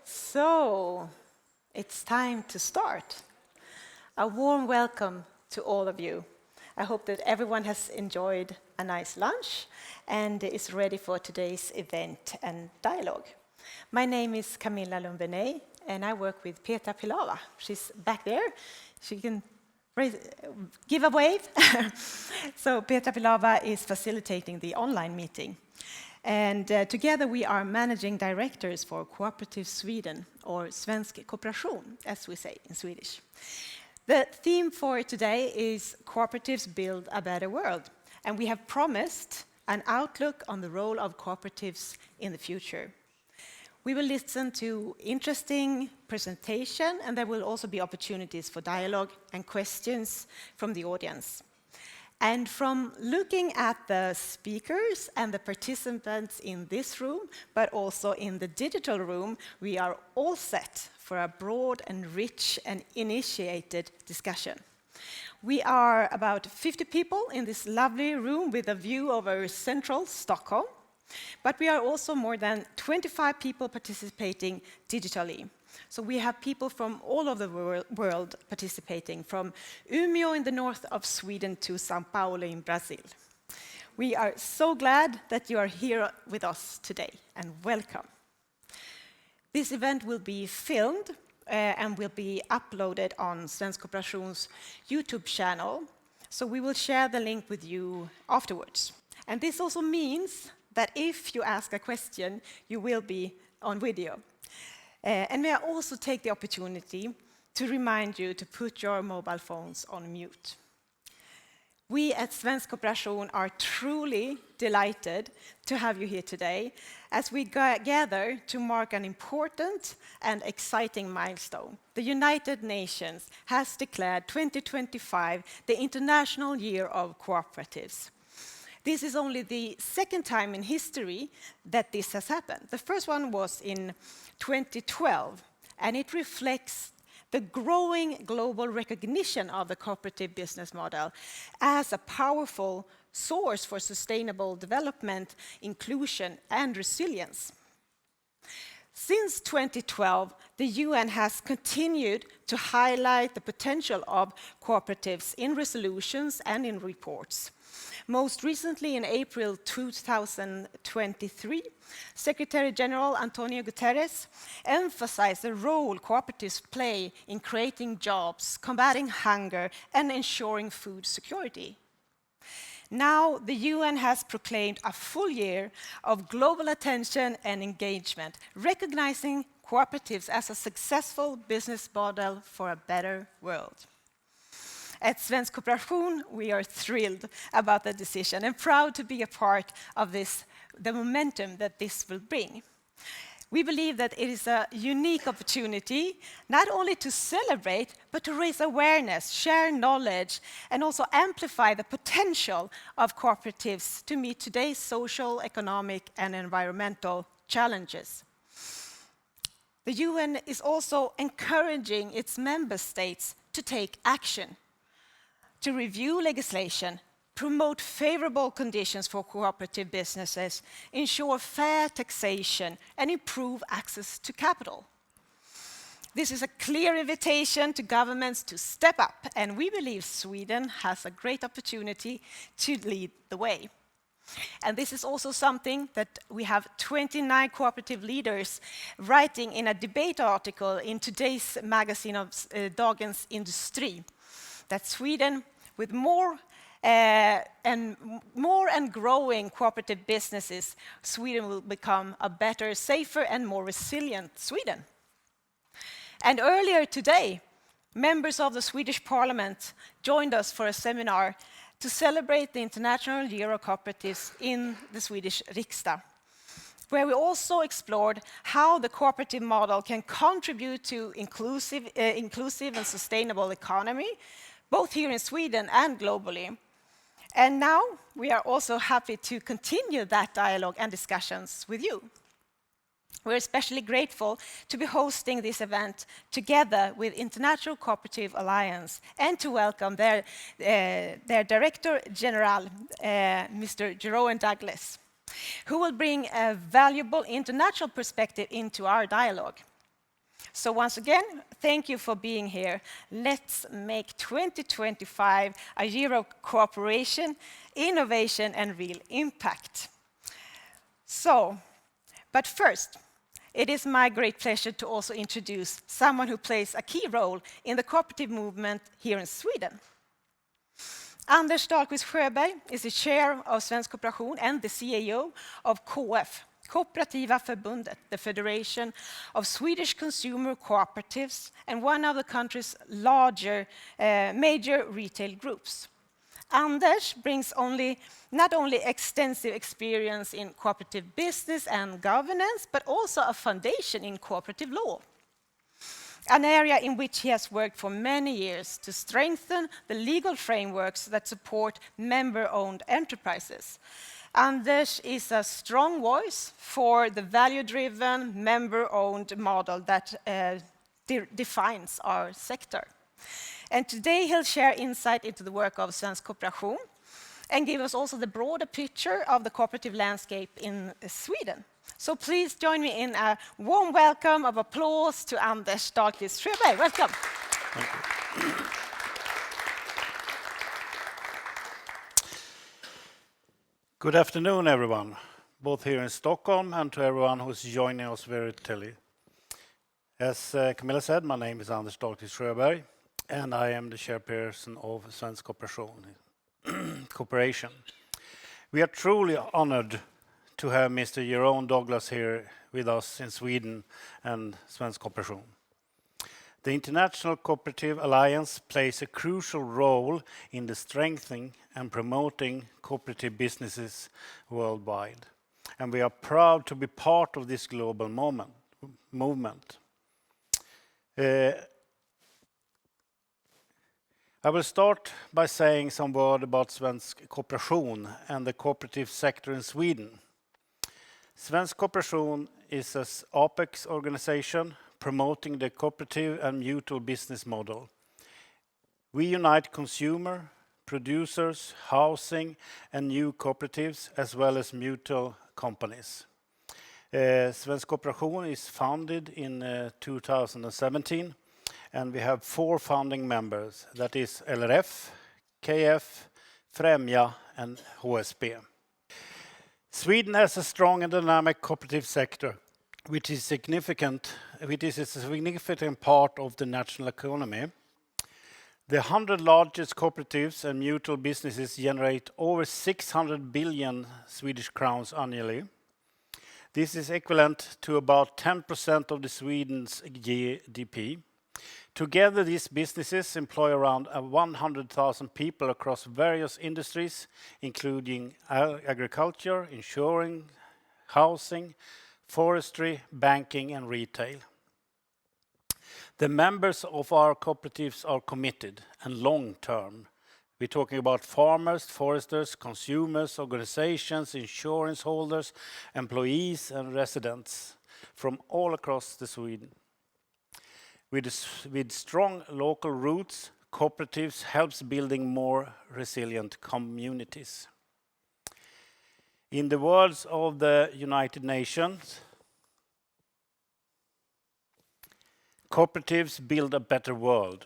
So, it's time to start. A warm welcome to all of you. I hope that everyone has enjoyed a nice lunch and is ready for today's event and dialogue. My name is Camilla Lumbeney and I work with Petra Pilava. She's back there. She can give a wave. So Petra Pilava is facilitating the online meeting. And together we are managing directors for Cooperatives Sweden, or Svensk Kooperation, as we say in Swedish. The theme for today is Cooperatives Build a Better World, and we have promised an outlook on the role of cooperatives in the future. We will listen to interesting presentation, and there will also be opportunities for dialogue and questions from the audience. And from looking at the speakers and the participants in this room, but also in the digital room, we are all set for a broad and rich and initiated discussion. We are about 50 people in this lovely room with a view over central Stockholm, but we are also more than 25 people participating digitally. So we have people from all over the world participating, from Umeå in the north of Sweden to São Paulo in Brazil. We are so glad that you are here with us today, and welcome. This event will be filmed and will be uploaded on Svensk Kooperation's YouTube channel, so we will share the link with you afterwards. And this also means that if you ask a question, you will be on video. And may I also take the opportunity to remind you to put your mobile phones on mute. We at Svensk Kooperation are truly delighted to have you here today as we gather to mark an important and exciting milestone. The United Nations has declared 2025 the International Year of Cooperatives. This is only the second time in history that this has happened. The first one was in 2012, and it reflects the growing global recognition of the cooperative business model as a powerful source for sustainable development, inclusion, and resilience. Since 2012, the UN has continued to highlight the potential of cooperatives in resolutions and in reports. Most recently, in April 2023, Secretary General Antonio Guterres emphasized the role cooperatives play in creating jobs, combating hunger, and ensuring food security. Now, the UN has proclaimed a full year of global attention and engagement, recognizing cooperatives as a successful business model for a better world. At Svensk Kooperation, we are thrilled about the decision and proud to be a part of this, the momentum that this will bring. We believe that it is a unique opportunity, not only to celebrate, but to raise awareness, share knowledge, and also amplify the potential of cooperatives to meet today's social, economic, and environmental challenges. The UN is also encouraging its member states to take action, to review legislation, promote favorable conditions for cooperative businesses, ensure fair taxation, and improve access to capital. This is a clear invitation to governments to step up, and we believe Sweden has a great opportunity to lead the way. And this is also something that we have 29 cooperative leaders writing in a debate article in today's magazine of Dagens Industri, that Sweden, with more and growing cooperative businesses, Sweden will become a better, safer, and more resilient Sweden. And earlier today, members of the Swedish Parliament joined us for a seminar to celebrate the International Year of Cooperatives in the Swedish Riksdag, where we also explored how the cooperative model can contribute to inclusive and sustainable economy, both here in Sweden and globally. And now we are also happy to continue that dialogue and discussions with you. We're especially grateful to be hosting this event together with International Cooperative Alliance and to welcome their Director General, Mr. Jeroen Douglas, who will bring a valuable international perspective into our dialogue. So once again, thank you for being here. Let's make 2025 a year of cooperation, innovation, and real impact. But first, it is my great pleasure to also introduce someone who plays a key role in the cooperative movement here in Sweden. Anders Dahlqvist Sjöberg is the chair of Svensk Kooperation and the CAO of KF, Kooperativa Förbundet, the Federation of Swedish Consumer Cooperatives and one of the country's larger major retail groups. Anders brings not only extensive experience in cooperative business and governance, but also a foundation in cooperative law, an area in which he has worked for many years to strengthen the legal frameworks that support member-owned enterprises. Anders is a strong voice for the value-driven, member-owned model that defines our sector. And today he'll share insight into the work of Svensk Kooperation and give us also the broader picture of the cooperative landscape in Sweden. So please join me in a warm welcome of applause to Anders Dahlqvist Sjöberg. Welcome. Thank you. Good afternoon, everyone, both here in Stockholm and to everyone who's joining us virtually. As Camilla said, my name is Anders Dahlqvist Sjöberg, and I am the chairperson of Svensk Kooperation. We are truly honored to have Mr. Jeroen Douglas here with us in Sweden and Svensk Kooperation. The International Cooperative Alliance plays a crucial role in the strengthening and promoting cooperative businesses worldwide. And we are proud to be part of this global movement. I will start by saying some word about Svensk Kooperation and the cooperative sector in Sweden. Svensk Kooperation is an apex organization promoting the cooperative and mutual business model. We unite consumer, producers, housing and new cooperatives as well as mutual companies. Svensk Kooperation is founded in 2017 and we have 4 founding members, that is LRF, KF, Främja and HSB. Sweden has a strong and dynamic cooperative sector, which is a significant part of the national economy. The 100 largest cooperatives and mutual businesses generate over 600 billion Swedish crowns annually. This is equivalent to about 10% of the Sweden's GDP. Together, these businesses employ around 100,000 people across various industries, including agriculture, insurance, housing, forestry, banking, and retail. The members of our cooperatives are committed and long-term. We're talking about farmers, foresters, consumers, organizations, insurance holders, employees, and residents from all across Sweden. With strong local roots, cooperatives helps building more resilient communities. In the words of the United Nations, cooperatives build a better world.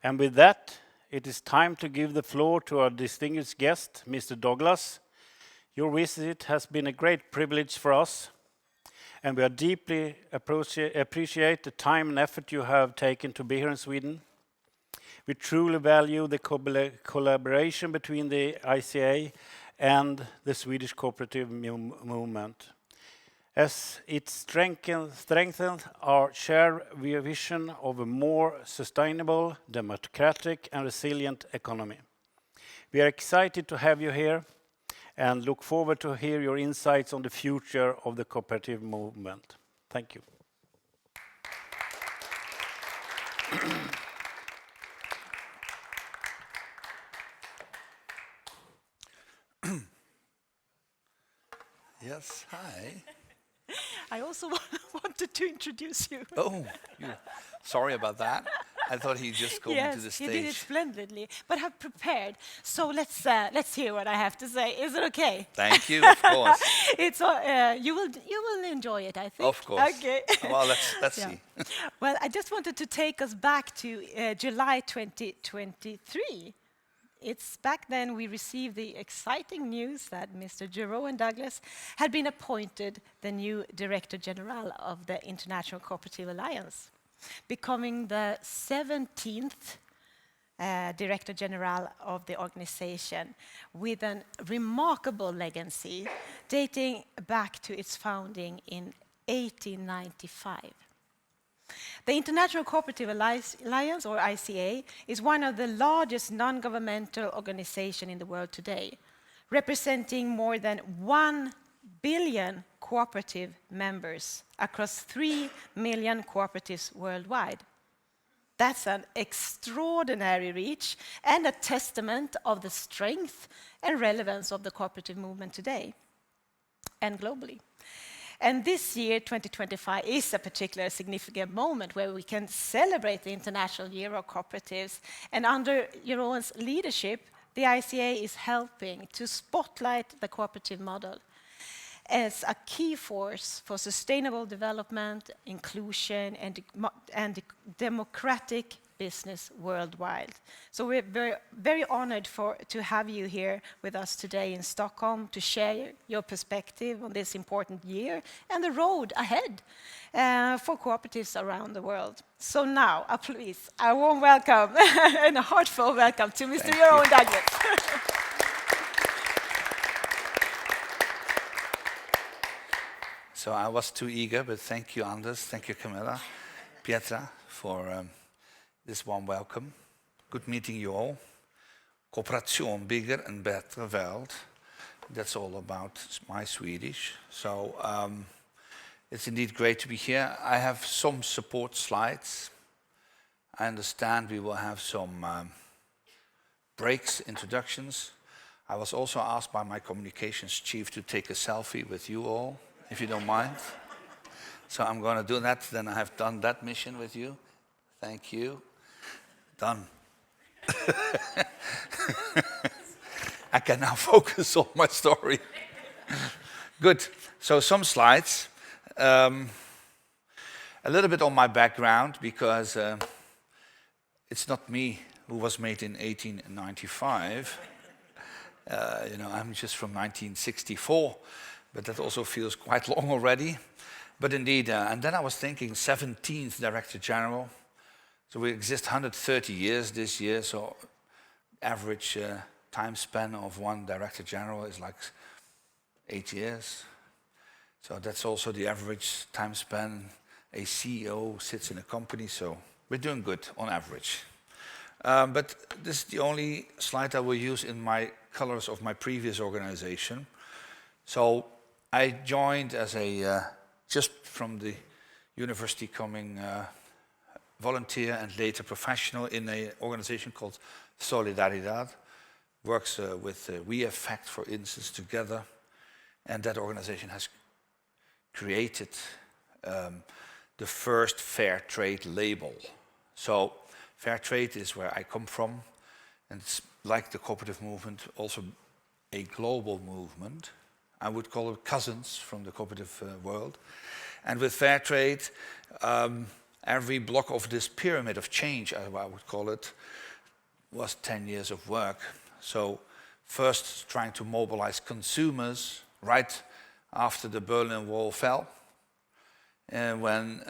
And with that, it is time to give the floor to our distinguished guest, Mr. Douglas. Your visit has been a great privilege for us, and we are deeply appreciate the time and effort you have taken to be here in Sweden. We truly value the collaboration between the ICA and the Swedish cooperative movement, as it strengthens our shared vision of a more sustainable, democratic and resilient economy. We are excited to have you here and look forward to hear your insights on the future of the cooperative movement. Thank you. Yes, hi. I also wanted to introduce you. Oh, sorry about that. I thought he'd just come to the Yes, stage. he did it splendidly. But I've prepared, so let's hear what I have to say. Is it okay? Thank you, of course. It's you will enjoy it, I think. Of course. Okay. Well, let's Yeah. see. Well, I just wanted to take us back to July 2023. It's back then we received the exciting news that Mr. Jeroen Douglas had been appointed the new Director General of the International Cooperative Alliance, becoming the 17th Director General of the organization with a remarkable legacy dating back to its founding in 1895. The International Cooperative Alliance, or ICA, is one of the largest non-governmental organizations in the world today, representing more than 1 billion cooperative members across 3 million cooperatives worldwide. That's an extraordinary reach and a testament of the strength and relevance of the cooperative movement today and globally. And this year, 2025, is a particularly significant moment where we can celebrate the International Year of Cooperatives. And under Jeroen's leadership, the ICA is helping to spotlight the cooperative model as a key force for sustainable development, inclusion, and democratic business worldwide. So we're very, very honored to have you here with us today in Stockholm to share your perspective on this important year and the road ahead for cooperatives around the world. So now, please, a warm welcome and a heartfelt welcome to Mr. Jeroen Douglas. So I was too eager, but thank you, Anders. Thank you, Camilla, Pietra, for this warm welcome. Good meeting you all. Kooperationen, bigger and better, värld. That's all about my Swedish. So it's indeed great to be here. I have some support slides. I understand we will have some breaks, introductions. I was also asked by my communications chief to take a selfie with you all, if you don't mind. So I'm going to do that. Then I have done that mission with you. Thank you. Done. I can now focus on my story. Good. So some slides. A little bit on my background, because it's not me who was made in 1895. I'm just from 1964, but that also feels quite long already. But indeed, and then I was thinking 17th Director General. So we exist 130 years this year, so average time span of one Director General is like 8 years. So that's also the average time span a CEO sits in a company, so we're doing good on average. But this is the only slide I will use in my colors of my previous organization. So I joined as a, just from the university coming volunteer and later professional in an organization called Solidaridad. Works with We Effect, for instance, together. And that organization has created the first fair trade label. So fair trade is where I come from. And it's like the cooperative movement, also a global movement. I would call it cousins from the cooperative world. And with fair trade, every block of this pyramid of change, I would call it, was 10 years of work. So first trying to mobilize consumers right after the Berlin Wall fell. And when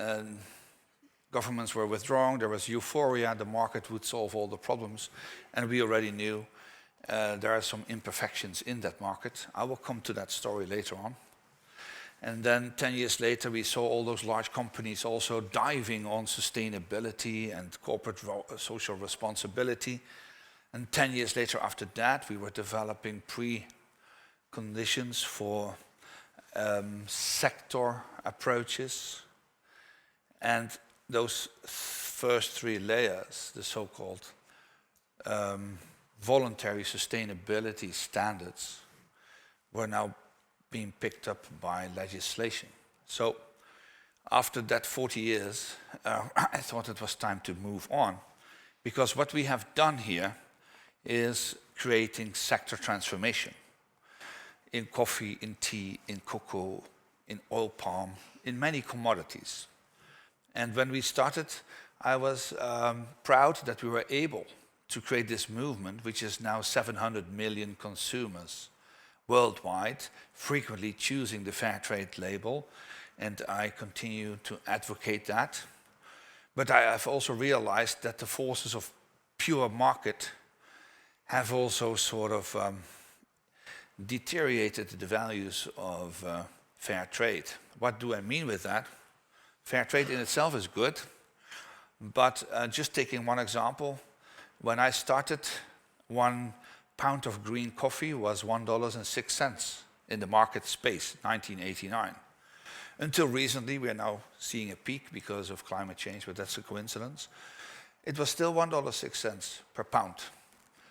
governments were withdrawing, there was euphoria, the market would solve all the problems. And we already knew there are some imperfections in that market. I will come to that story later on. And then 10 years later, we saw all those large companies also diving on sustainability and corporate social responsibility. And 10 years later after that, we were developing preconditions for sector approaches. And those first three layers, the so-called voluntary sustainability standards, were now being picked up by legislation. So after that 40 years, I thought it was time to move on, because what we have done here is creating sector transformation in coffee, in tea, in cocoa, in oil palm, in many commodities. And when we started, I was proud that we were able to create this movement, which is now 700 million consumers worldwide, frequently choosing the fair trade label, and I continue to advocate that. But I have also realized that the forces of pure market have also sort of deteriorated the values of fair trade. What do I mean with that? Fair trade in itself is good, but just taking one example, when I started, 1 pound of green coffee was $1.06 in the market space, 1989. Until recently, we are now seeing a peak because of climate change, but that's a coincidence. It was still $1.06 per pound.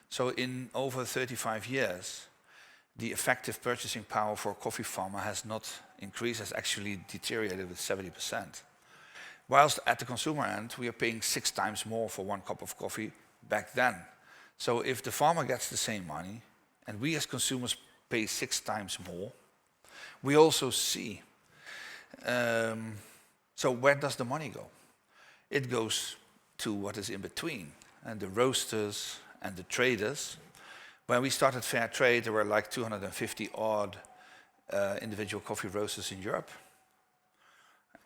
So in over 35 years, the effective purchasing power for a coffee farmer has not increased, has actually deteriorated with 70%. Whilst at the consumer end, we are paying 6 times more for 1 cup of coffee back then. So if the farmer gets the same money, and we as consumers pay 6 times more, we also see, so where does the money go? It goes to what is in between, and the roasters and the traders. When we started fair trade, there were like 250 odd individual coffee roasters in Europe.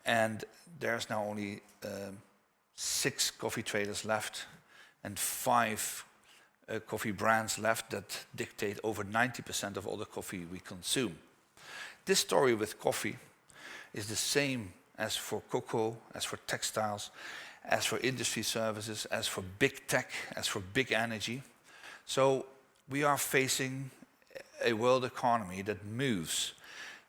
And there's now only 6 coffee traders left and 5 coffee brands left that dictate over 90% of all the coffee we consume. This story with coffee is the same as for cocoa, as for textiles, as for industry services, as for big tech, as for big energy. So we are facing a world economy that moves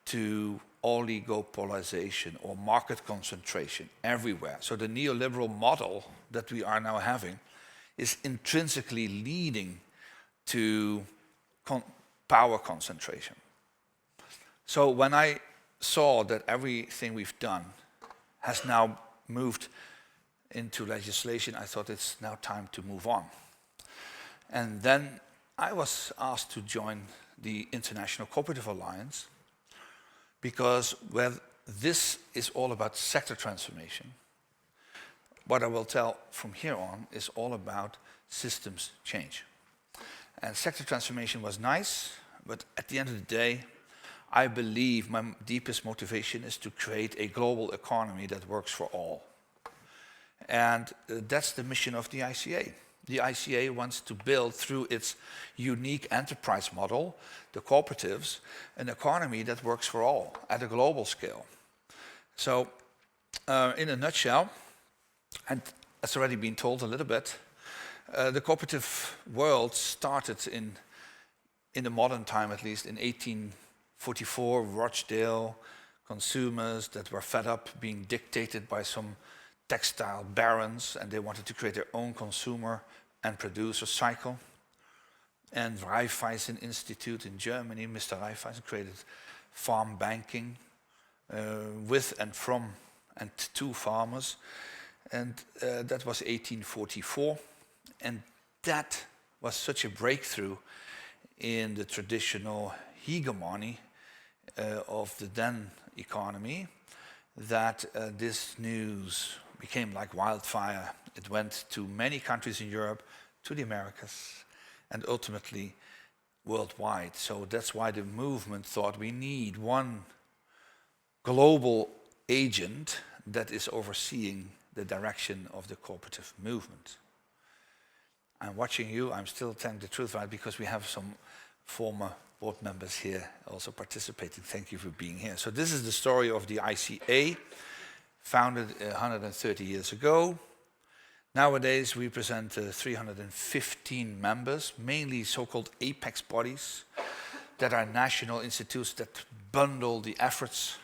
to oligopolization or market concentration everywhere. So the neoliberal model that we are now having is intrinsically leading to power concentration. So when I saw that everything we've done has now moved into legislation, I thought it's now time to move on. And then I was asked to join the International Cooperative Alliance, because this is all about sector transformation. What I will tell from here on is all about systems change. And sector transformation was nice, but at the end of the day, I believe my deepest motivation is to create a global economy that works for all. And that's the mission of the ICA. The ICA wants to build, through its unique enterprise model, the cooperatives, an economy that works for all at a global scale. So, in a nutshell, and it's already been told a little bit, the cooperative world started in the modern time, at least, in 1844, Rochdale, consumers that were fed up being dictated by some textile barons, and they wanted to create their own consumer and producer cycle. And Raiffeisen Institute in Germany, Mr. Raiffeisen created farm banking with and from and to farmers. And that was 1844. And that was such a breakthrough in the traditional hegemony of the then economy that this news became like wildfire. It went to many countries in Europe, to the Americas, and ultimately worldwide. So that's why the movement thought we need one global agent that is overseeing the direction of the cooperative movement. I'm watching you, I'm still telling the truth, right? Because we have some former board members here also participating. Thank you for being here. So this is the story of the ICA, founded 130 years ago. Nowadays we present 315 members, mainly so-called apex bodies that are national institutes that bundle the efforts,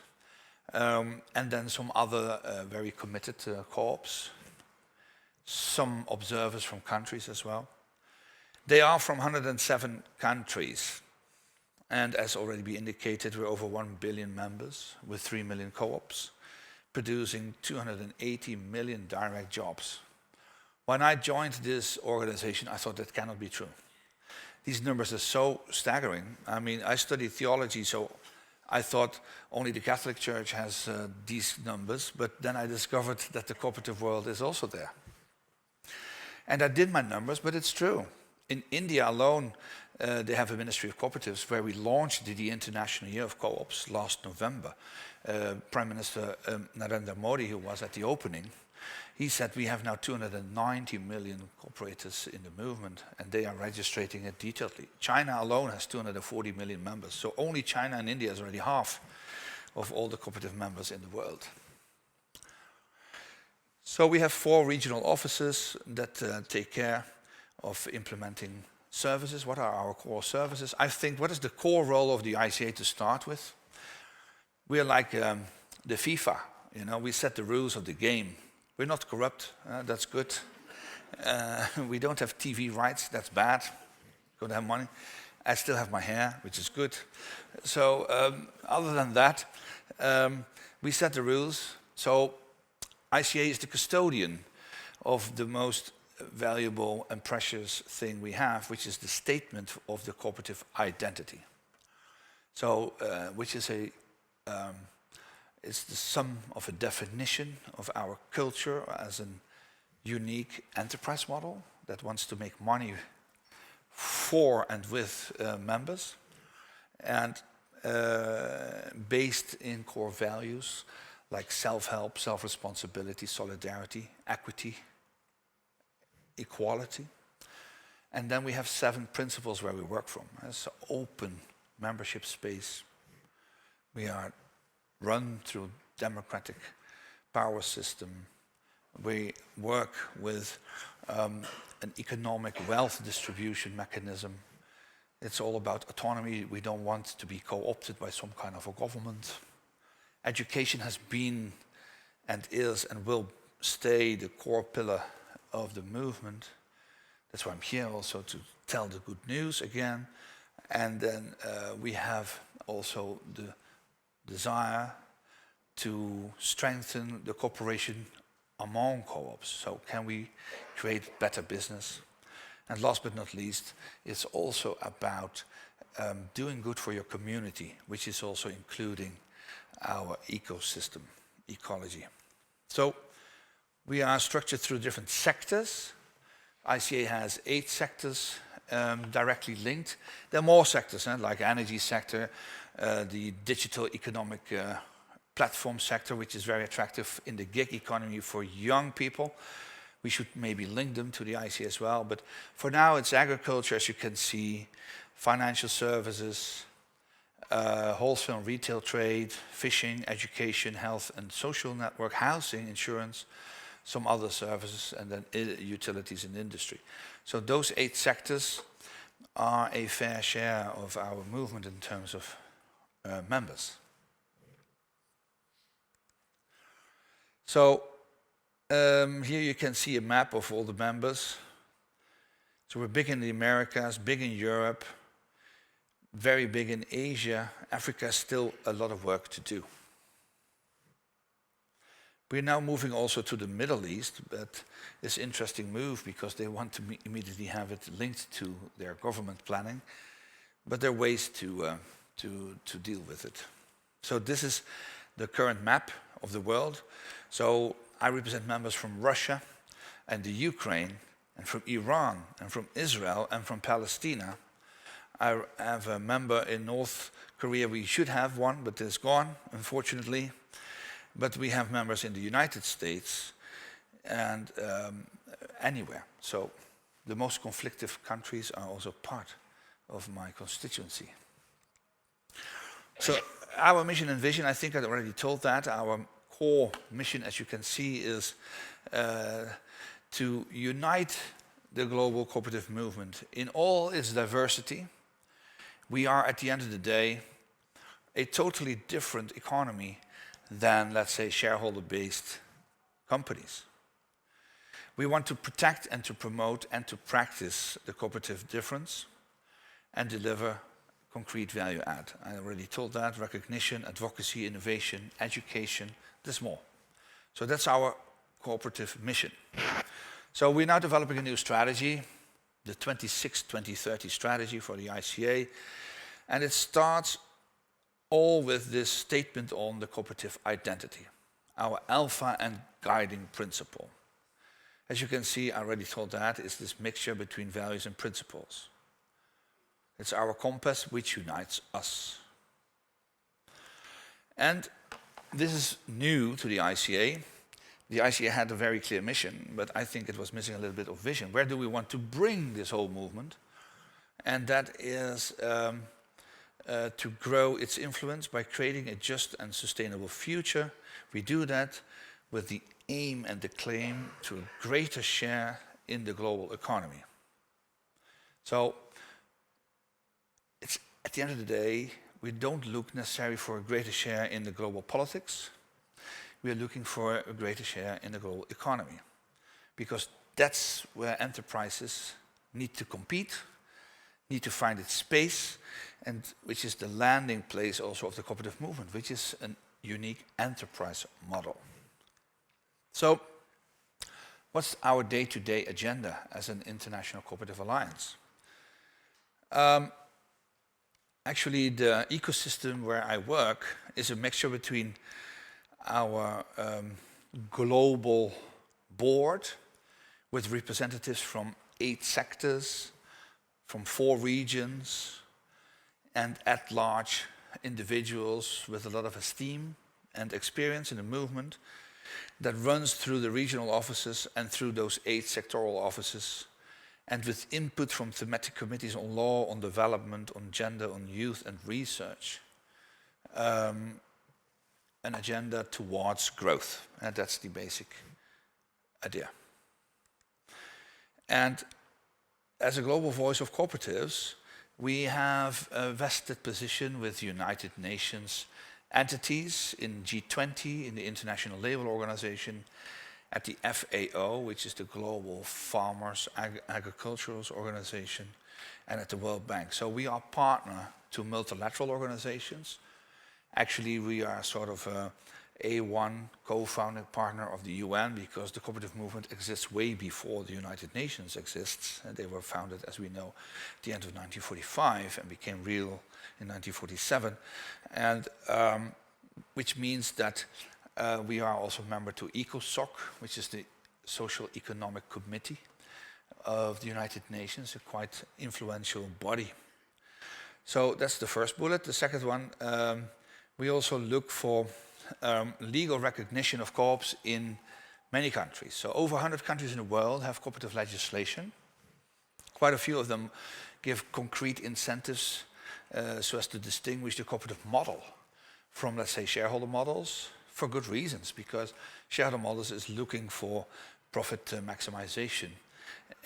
and then some other very committed co-ops, some observers from countries as well. They are from 107 countries, and as already been indicated, we're over 1 billion members with 3 million co-ops. producing 280 million direct jobs. When I joined this organization, I thought that cannot be true. These numbers are so staggering. I mean, I studied theology, so I thought only the Catholic Church has these numbers, but then I discovered that the cooperative world is also there. And I did my numbers, but it's true. In India alone, they have a Ministry of Cooperatives where we launched the International Year of Co-ops last November. Prime Minister Narendra Modi, who was at the opening, he said we have now 290 million cooperators in the movement, and they are registering it detailedly. China alone has 240 million members, so only China and India is already half of all the cooperative members in the world. So we have 4 regional offices that take care of implementing services. What are our core services? I think, what is the core role of the ICA to start with? We are like the FIFA, you know, we set the rules of the game. We're not corrupt, that's good. We don't have TV rights, that's bad. Don't have money. I still have my hair, which is good. So other than that, we set the rules. So ICA is the custodian of the most valuable and precious thing we have, which is the statement of the cooperative identity. So, which is it's the sum of a definition of our culture as a unique enterprise model that wants to make money for and with members, and based in core values like self-help, self-responsibility, solidarity, equity, equality. And then we have 7 principles where we work from. It's open membership space. We are run through democratic power system. We work with an economic wealth distribution mechanism. It's all about autonomy. We don't want to be co-opted by some kind of a government. Education has been and is and will stay the core pillar of the movement. That's why I'm here also, to tell the good news again. And then we have also the desire to strengthen the cooperation among co-ops. So can we create better business? And last but not least, it's also about doing good for your community, which is also including our ecosystem, ecology. So we are structured through different sectors. ICA has 8 sectors directly linked. There are more sectors, like energy sector, the digital economic platform sector, which is very attractive in the gig economy for young people. We should maybe link them to the ICA as well. But for now, it's agriculture, as you can see, financial services, wholesale and retail trade, fishing, education, health and social network, housing, insurance, some other services, and then utilities and industry. So those 8 sectors are a fair share of our movement in terms of members. So here you can see a map of all the members. So we're big in the Americas, big in Europe, very big in Asia. Africa has still a lot of work to do. We're now moving also to the Middle East, but it's an interesting move because they want to immediately have it linked to their government planning. But there are ways to deal with it. So this is the current map of the world. So I represent members from Russia and the Ukraine, and from Iran, and from Israel, and from Palestine. I have a member in North Korea. We should have one, but it's gone, unfortunately. But we have members in the United States and anywhere. So the most conflictive countries are also part of my constituency. So our mission and vision, I think I already told that. Our core mission, as you can see, is to unite the global cooperative movement in all its diversity. We are, at the end of the day, a totally different economy than, let's say, shareholder-based companies. We want to protect and to promote and to practice the cooperative difference and deliver concrete value add. I already told that: recognition, advocacy, innovation, education. There's more. So that's our cooperative mission. So we're now developing a new strategy, the 26-2030 strategy for the ICA, and it starts all with this statement on the cooperative identity, our alpha and guiding principle. As you can see, I already told that, is this mixture between values and principles. It's our compass which unites us. And this is new to the ICA. The ICA had a very clear mission, but I think it was missing a little bit of vision. Where do we want to bring this whole movement? And that is to grow its influence by creating a just and sustainable future. We do that with the aim and the claim to a greater share in the global economy. So, it's, at the end of the day, we don't look necessarily for a greater share in the global politics. We are looking for a greater share in the global economy, because that's where enterprises need to compete, need to find its space, and which is the landing place also of the cooperative movement, which is a unique enterprise model. So, what's our day-to-day agenda as an International Cooperative Alliance? Actually, the ecosystem where I work is a mixture between our global board with representatives from 8 sectors, from 4 regions, and at-large individuals with a lot of esteem and experience in the movement that runs through the regional offices and through those 8 sectoral offices, and with input from thematic committees on law, on development, on gender, on youth and research. An agenda towards growth, and that's the basic idea. And as a global voice of cooperatives, we have a vested position with United Nations entities in G20, in the International Labour Organization, at the FAO, which is the Global Farmers Agricultural Organization, and at the World Bank. So we are partner to multilateral organizations. Actually, we are sort of a A1 co-founding partner of the UN, because the cooperative movement exists way before the United Nations exists. And they were founded, as we know, at the end of 1945 and became real in 1947. And which means that we are also a member to ECOSOC, which is the Social Economic Committee of the United Nations, a quite influential body. So that's the first bullet. The second one, we also look for legal recognition of co-ops in many countries. So over 100 countries in the world have cooperative legislation. Quite a few of them give concrete incentives so as to distinguish the cooperative model from, let's say, shareholder models, for good reasons, because shareholder models is looking for profit maximization,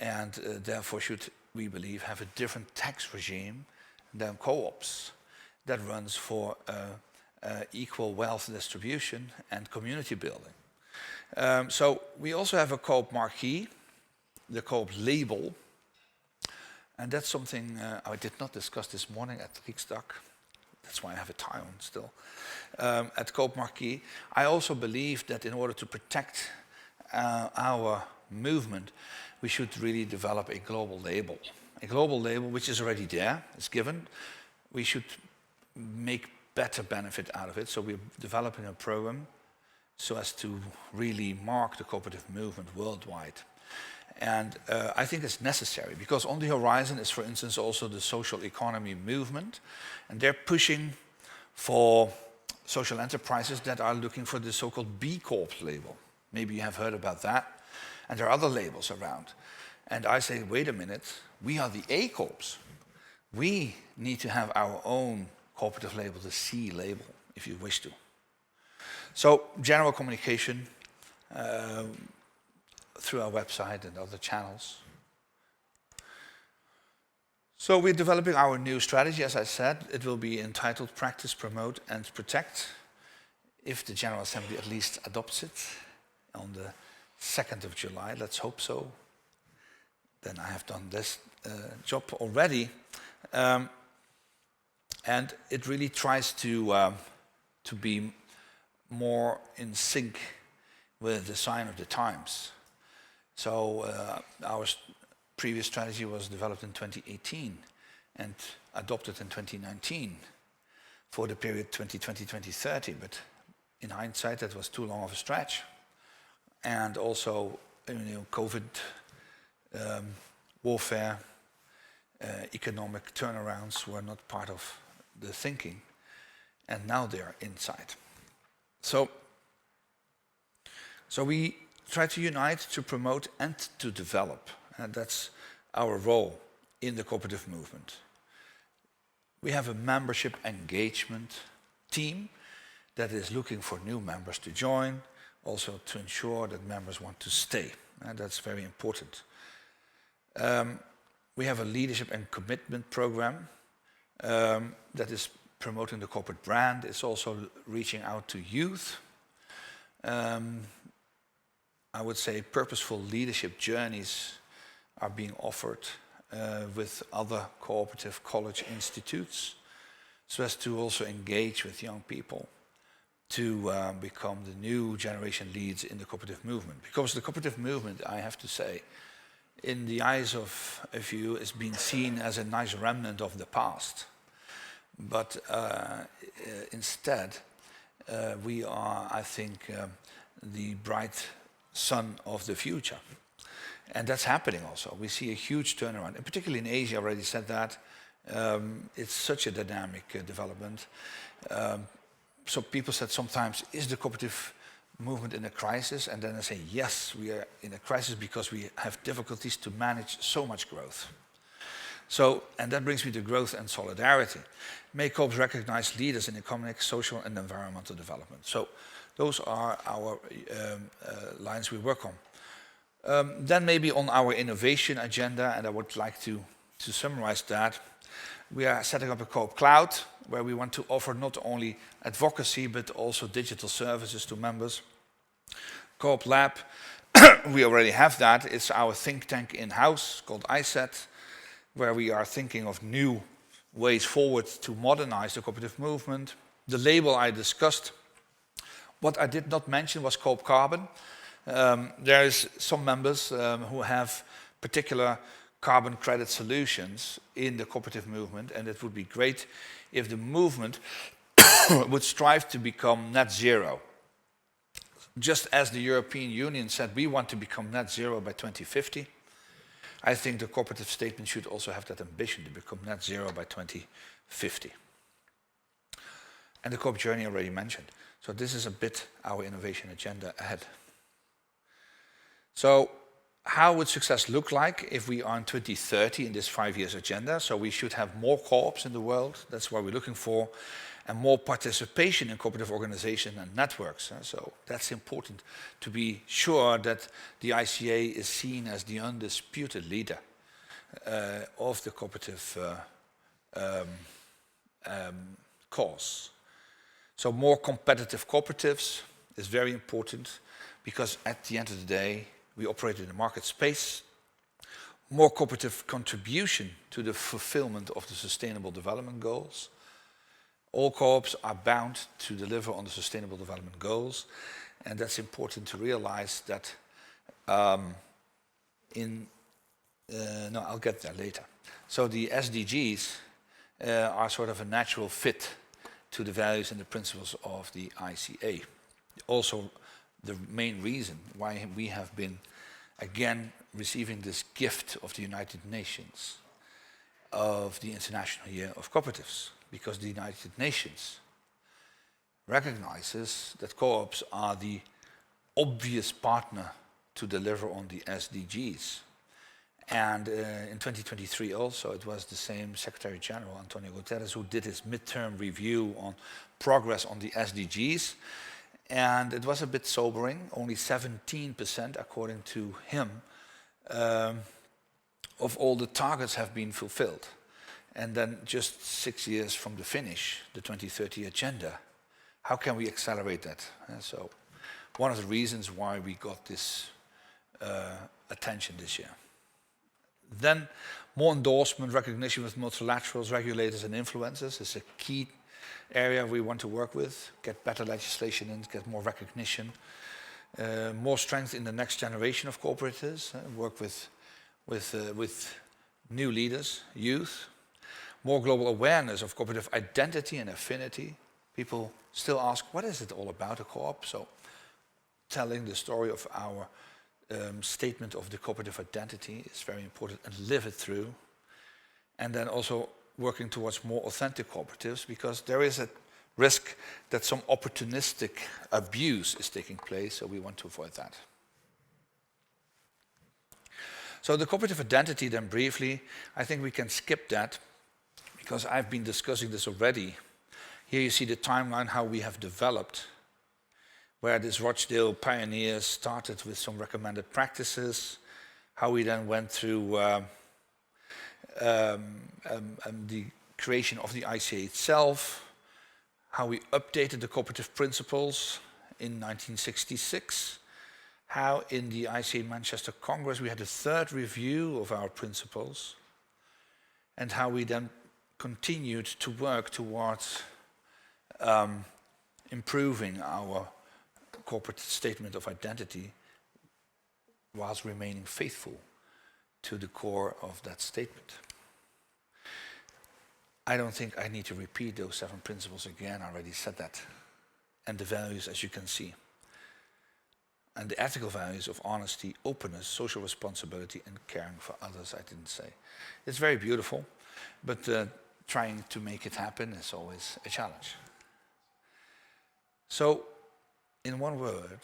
and therefore should, we believe, have a different tax regime than co-ops that runs for equal wealth distribution and community building. So we also have a co-op marquee, the co-op label, and that's something I did not discuss this morning at Riksdag. That's why I have a tie on still. At co-op marquee, I also believe that in order to protect our movement, we should really develop a global label. A global label which is already there, it's given. We should make better benefit out of it. So we're developing a program so as to really mark the cooperative movement worldwide. And I think it's necessary, because on the horizon is, for instance, also the social economy movement, and they're pushing for social enterprises that are looking for the so-called B Corp label. Maybe you have heard about that, and there are other labels around. And I say, wait a minute, we are the A Corps. We need to have our own cooperative label, the C label, if you wish to. So general communication through our website and other channels. So we're developing our new strategy, as I said. It will be entitled Practice, Promote and Protect, if the General Assembly at least adopts it on the 2nd of July. Let's hope so. Then I have done this job already. And it really tries to be more in sync with the sign of the times. So our previous strategy was developed in 2018 and adopted in 2019 for the period 2020-2030, but in hindsight that was too long of a stretch. And also, COVID, warfare, economic turnarounds were not part of the thinking, and now they're inside. So we try to unite, to promote, and to develop, and that's our role in the cooperative movement. We have a membership engagement team that is looking for new members to join, also to ensure that members want to stay, and that's very important. We have a leadership and commitment program that is promoting the corporate brand. It's also reaching out to youth. I would say purposeful leadership journeys are being offered with other cooperative college institutes, so as to also engage with young people to become the new generation leads in the cooperative movement. Because the cooperative movement, I have to say, in the eyes of a few, is being seen as a nice remnant of the past. But instead, we are, I think, the bright sun of the future. And that's happening also. We see a huge turnaround, and particularly in Asia, I already said that. It's such a dynamic development. So people said sometimes, is the cooperative movement in a crisis? And then I say, yes, we are in a crisis because we have difficulties to manage so much growth. So, and that brings me to growth and solidarity. May co-ops recognize leaders in economic, social, and environmental development. So those are our lines we work on. Then maybe on our innovation agenda, and I would like to summarize that. We are setting up a Co-op Cloud, where we want to offer not only advocacy, but also digital services to members. Co-op Lab, we already have that. It's our think tank in-house called ISET, where we are thinking of new ways forward to modernize the cooperative movement. The label I discussed. What I did not mention was Co-op Carbon. There is some members who have particular carbon credit solutions in the cooperative movement, and it would be great if the movement would strive to become net zero. Just as the European Union said we want to become net zero by 2050, I think the cooperative statement should also have that ambition to become net zero by 2050. And the co-op journey already mentioned. So this is a bit our innovation agenda ahead. So how would success look like if we are in 2030 in this 5 years agenda? So we should have more co-ops in the world, that's what we're looking for, and more participation in cooperative organizations and networks. So that's important to be sure that the ICA is seen as the undisputed leader of the cooperative cause. So more competitive cooperatives is very important, because at the end of the day, we operate in the market space. More cooperative contribution to the fulfillment of the Sustainable Development Goals. All co-ops are bound to deliver on the Sustainable Development Goals, and that's important to realize that I'll get there later. So the SDGs are sort of a natural fit to the values and the principles of the ICA. Also, the main reason why we have been again receiving this gift of the United Nations of the International Year of Cooperatives, because the United Nations recognizes that co-ops are the obvious partner to deliver on the SDGs. And in 2023 also, it was the same Secretary General, Antonio Guterres, who did his midterm review on progress on the SDGs. And it was a bit sobering. Only 17%, according to him, of all the targets have been fulfilled. And then just 6 years from the finish, the 2030 agenda, how can we accelerate that? So one of the reasons why we got this attention this year. Then more endorsement, recognition with multilaterals, regulators and influencers is a key area we want to work with, get better legislation in, get more recognition. more strength in the next generation of cooperatives, work with new leaders, youth, more global awareness of cooperative identity and affinity. People still ask, what is it all about, a co-op? So telling the story of our statement of the cooperative identity is very important, and live it through. And then also working towards more authentic cooperatives, because there is a risk that some opportunistic abuse is taking place, so we want to avoid that. So the cooperative identity, then briefly, I think we can skip that, because I've been discussing this already. Here you see the timeline, how we have developed, where this Rochdale pioneers started with some recommended practices, how we then went through the creation of the ICA itself, how we updated the cooperative principles in 1966, how in the ICA Manchester Congress we had a third review of our principles, and how we then continued to work towards improving our corporate statement of identity whilst remaining faithful to the core of that statement. I don't think I need to repeat those 7 principles again, I already said that. And the values, as you can see. And the ethical values of honesty, openness, social responsibility, and caring for others, I didn't say. It's very beautiful, but trying to make it happen is always a challenge. So, in one word,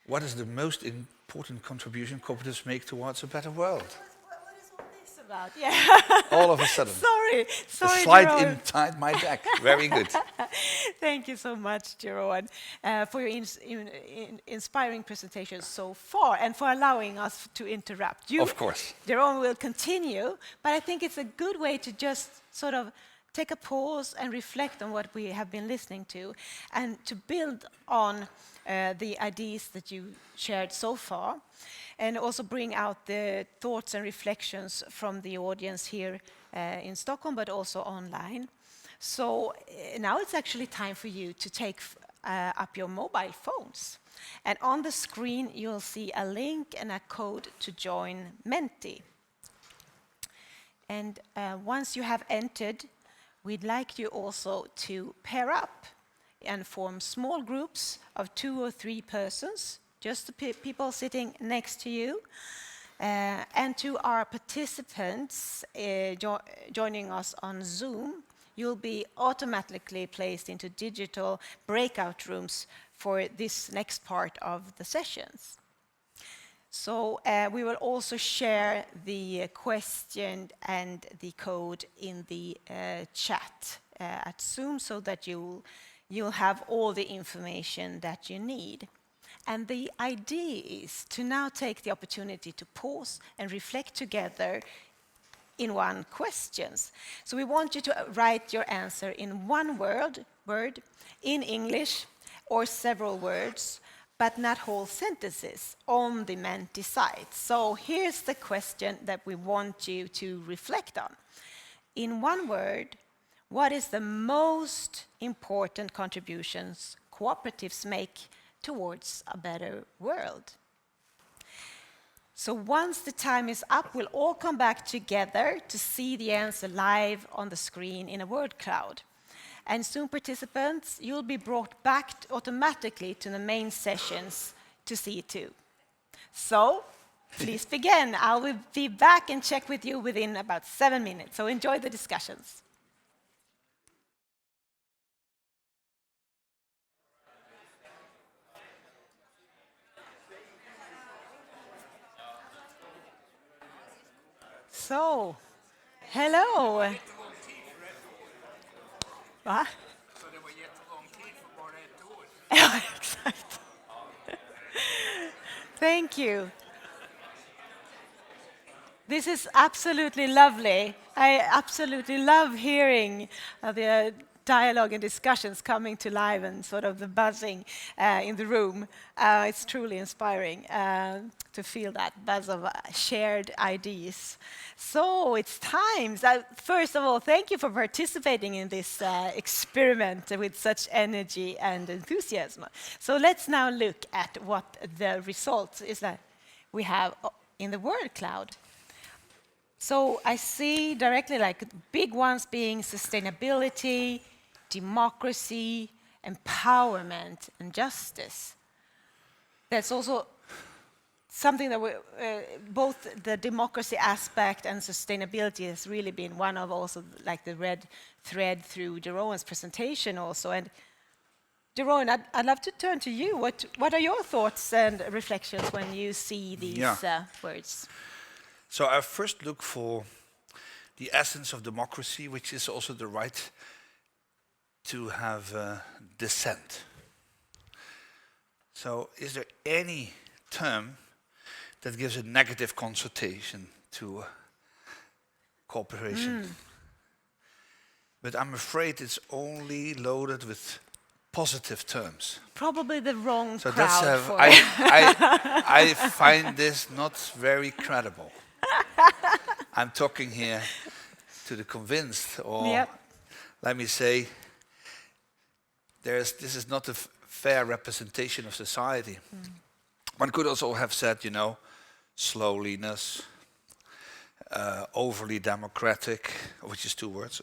what is the most important contribution cooperatives make towards a better world? What is all this about? Yeah. All of a sudden. Sorry, A slide Jeroen. inside my deck. Very good. Thank you so much, Jeroen, for your inspiring presentation so far, and for allowing us to interrupt. Of course. Jeroen will continue, but I think it's a good way to just sort of take a pause and reflect on what we have been listening to, and to build on the ideas that you shared so far, and also bring out the thoughts and reflections from the audience here in Stockholm, but also online. So now it's actually time for you to take up your mobile phones. And on the screen, you'll see a link and a code to join Menti. And once you have entered, we'd like you also to pair up and form small groups of 2 or 3 persons, just the people sitting next to you. And to our participants joining us on Zoom, you'll be automatically placed into digital breakout rooms for this next part of the sessions. So we will also share the question and the code in the chat at Zoom, so that you'll have all the information that you need. And the idea is to now take the opportunity to pause and reflect together in one question. So we want you to write your answer in one word in English, or several words, but not whole sentences, on the Menti site. So here's the question that we want you to reflect on. In one word, what is the most important contributions cooperatives make towards a better world? So once the time is up, we'll all come back together to see the answer live on the screen in a word cloud. And Zoom participants, you'll be brought back automatically to the main sessions to see it too. So please begin. I will be back and check with you within about 7 minutes. So enjoy the discussions. So, hello. Va? Så det var jättelång tid för bara ett år. Ja, exakt. Thank you. This is absolutely lovely. I absolutely love hearing the dialogue and discussions coming to life and sort of the buzzing in the room. It's truly inspiring to feel that buzz of shared ideas. So it's time. First of all, thank you for participating in this experiment with such energy and enthusiasm. So let's now look at what the results is that we have in the word cloud. So I see directly like big ones being sustainability, democracy, empowerment, and justice. That's also something that both the democracy aspect and sustainability has really been one of also like the red thread through Jeroen's presentation also. And Jeroen, I'd love to turn to you. What are your thoughts and reflections when you see these words? So I first look for the essence of democracy, which is also the right to have dissent. So is there any term that gives a negative connotation to cooperation? But I'm afraid it's only loaded with positive terms. Probably the wrong So crowd for I find this not very credible. I'm talking here to the convinced, or let me say, this is not a fair representation of society. One could also have said, slowliness, overly democratic, which is 2 words,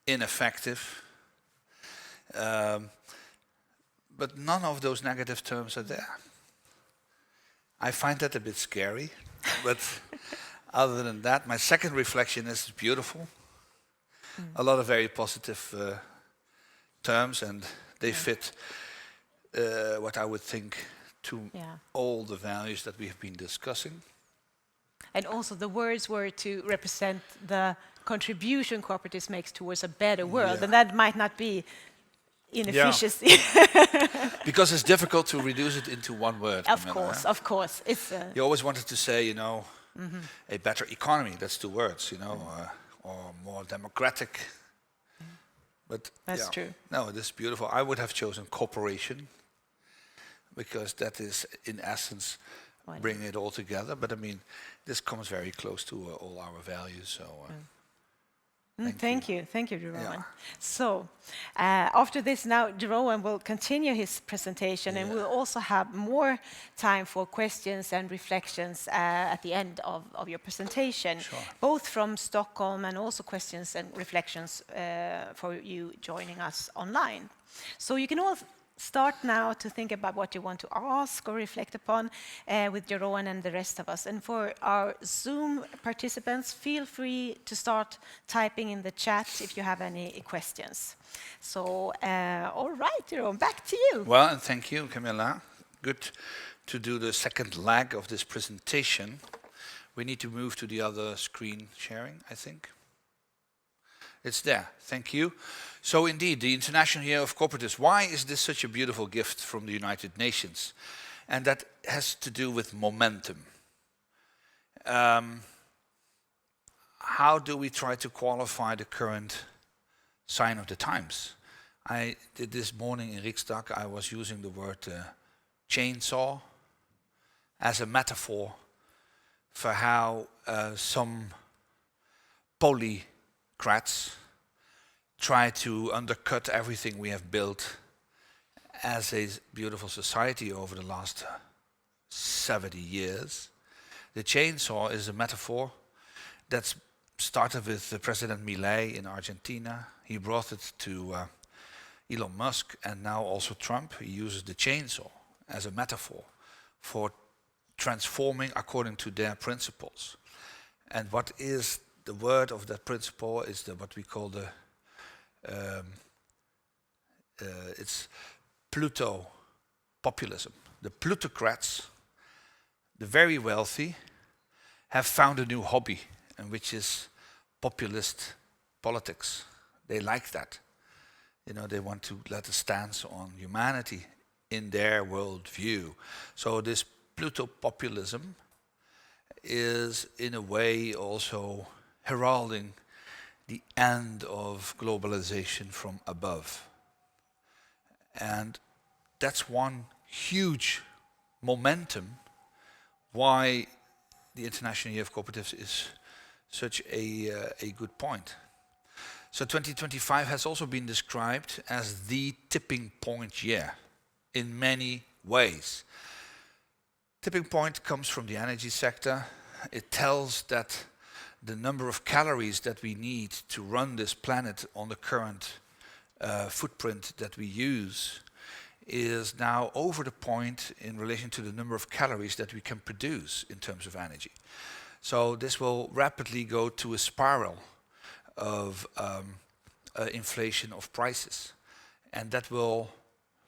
ineffective. But none of those negative terms are there. I find that a bit scary, but other than that, my second reflection is beautiful. A lot of very positive terms, and they fit what I would think to all the values that we have been discussing. And also the words were to represent the contribution cooperatives makes towards a better world, and that might not be inefficiency. Because it's difficult to reduce it into one word. Of course. It's you always wanted to say, a better economy. That's 2 words, or more democratic. But that's true. No, this is beautiful. I would have chosen cooperation, because that is, in essence, bringing it all together. But I mean, this comes very close to all our values. So. Thank you, Jeroen. So, after this now, Jeroen will continue his presentation, and we'll also have more time for questions and reflections at the end of your presentation, both from Stockholm and also questions and reflections for you joining us online. So you can all start now to think about what you want to ask or reflect upon with Jeroen and the rest of us. And for our Zoom participants, feel free to start typing in the chat if you have any questions. So, all right, Jeroen, back to you. Well, and thank you, Camilla. Good to do the second leg of this presentation. We need to move to the other screen sharing, I think. It's there. Thank you. So indeed, the International Year of Cooperatives. Why is this such a beautiful gift from the United Nations? And that has to do with momentum. How do we try to qualify the current sign of the times? I did this morning in Riksdag, I was using the word chainsaw as a metaphor for how some polycrats try to undercut everything we have built as a beautiful society over the last 70 years. The chainsaw is a metaphor that started with President Milei in Argentina. He brought it to Elon Musk, and now also Trump. He uses the chainsaw as a metaphor for transforming according to their principles. And what is the word of that principle is what we call the it's Pluto populism. The plutocrats, the very wealthy, have found a new hobby, and which is populist politics. They like that. They want to let a stance on humanity in their worldview. So this Pluto populism is in a way also heralding the end of globalization from above. And that's one huge momentum why the International Year of Cooperatives is such a good point. So 2025 has also been described as the tipping point year in many ways. Tipping point comes from the energy sector. It tells that the number of calories that we need to run this planet on the current footprint that we use is now over the point in relation to the number of calories that we can produce in terms of energy. So this will rapidly go to a spiral of inflation of prices. And that will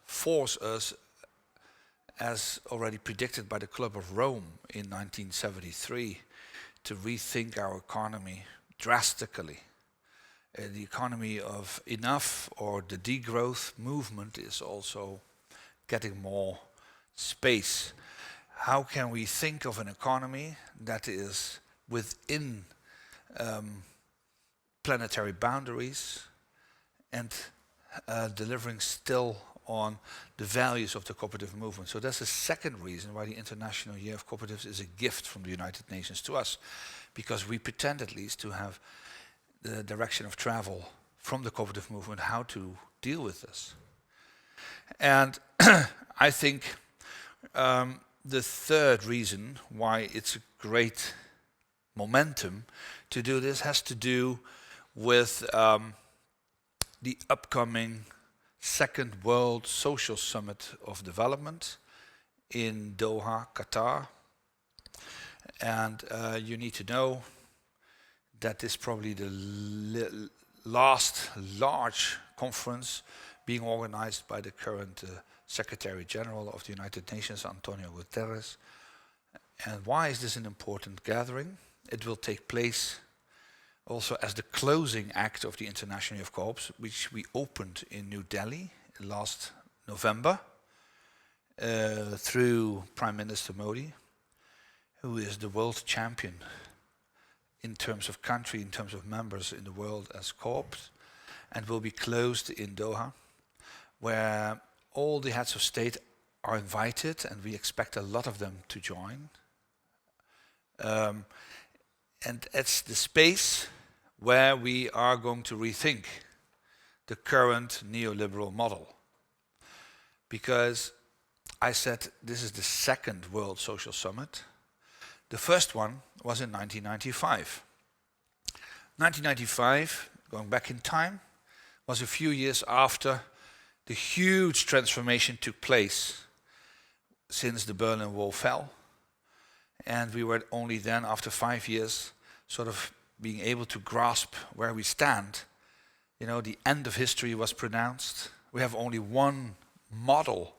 force us, as already predicted by the Club of Rome in 1973, to rethink our economy drastically. The economy of enough or the degrowth movement is also getting more space. How can we think of an economy that is within planetary boundaries and delivering still on the values of the cooperative movement? So that's the second reason why the International Year of Cooperatives is a gift from the United Nations to us, because we pretend at least to have the direction of travel from the cooperative movement, how to deal with this. And I think the third reason why it's a great momentum to do this has to do with the upcoming Second World Social Summit of Development in Doha, Qatar. And you need to know that is probably the last large conference being organized by the current Secretary General of the United Nations, Antonio Guterres. And why is this an important gathering? It will take place also as the closing act of the International Year of Coops, which we opened in New Delhi last November through Prime Minister Modi, who is the world champion in terms of country, in terms of members in the world as Coops, and will be closed in Doha, where all the heads of state are invited, and we expect a lot of them to join. And it's the space where we are going to rethink the current neoliberal model. Because I said this is the second World Social Summit. The first one was in 1995. 1995, going back in time, was a few years after the huge transformation took place since the Berlin Wall fell. And we were only then, after 5 years, sort of being able to grasp where we stand. You know, the end of history was pronounced. We have only one model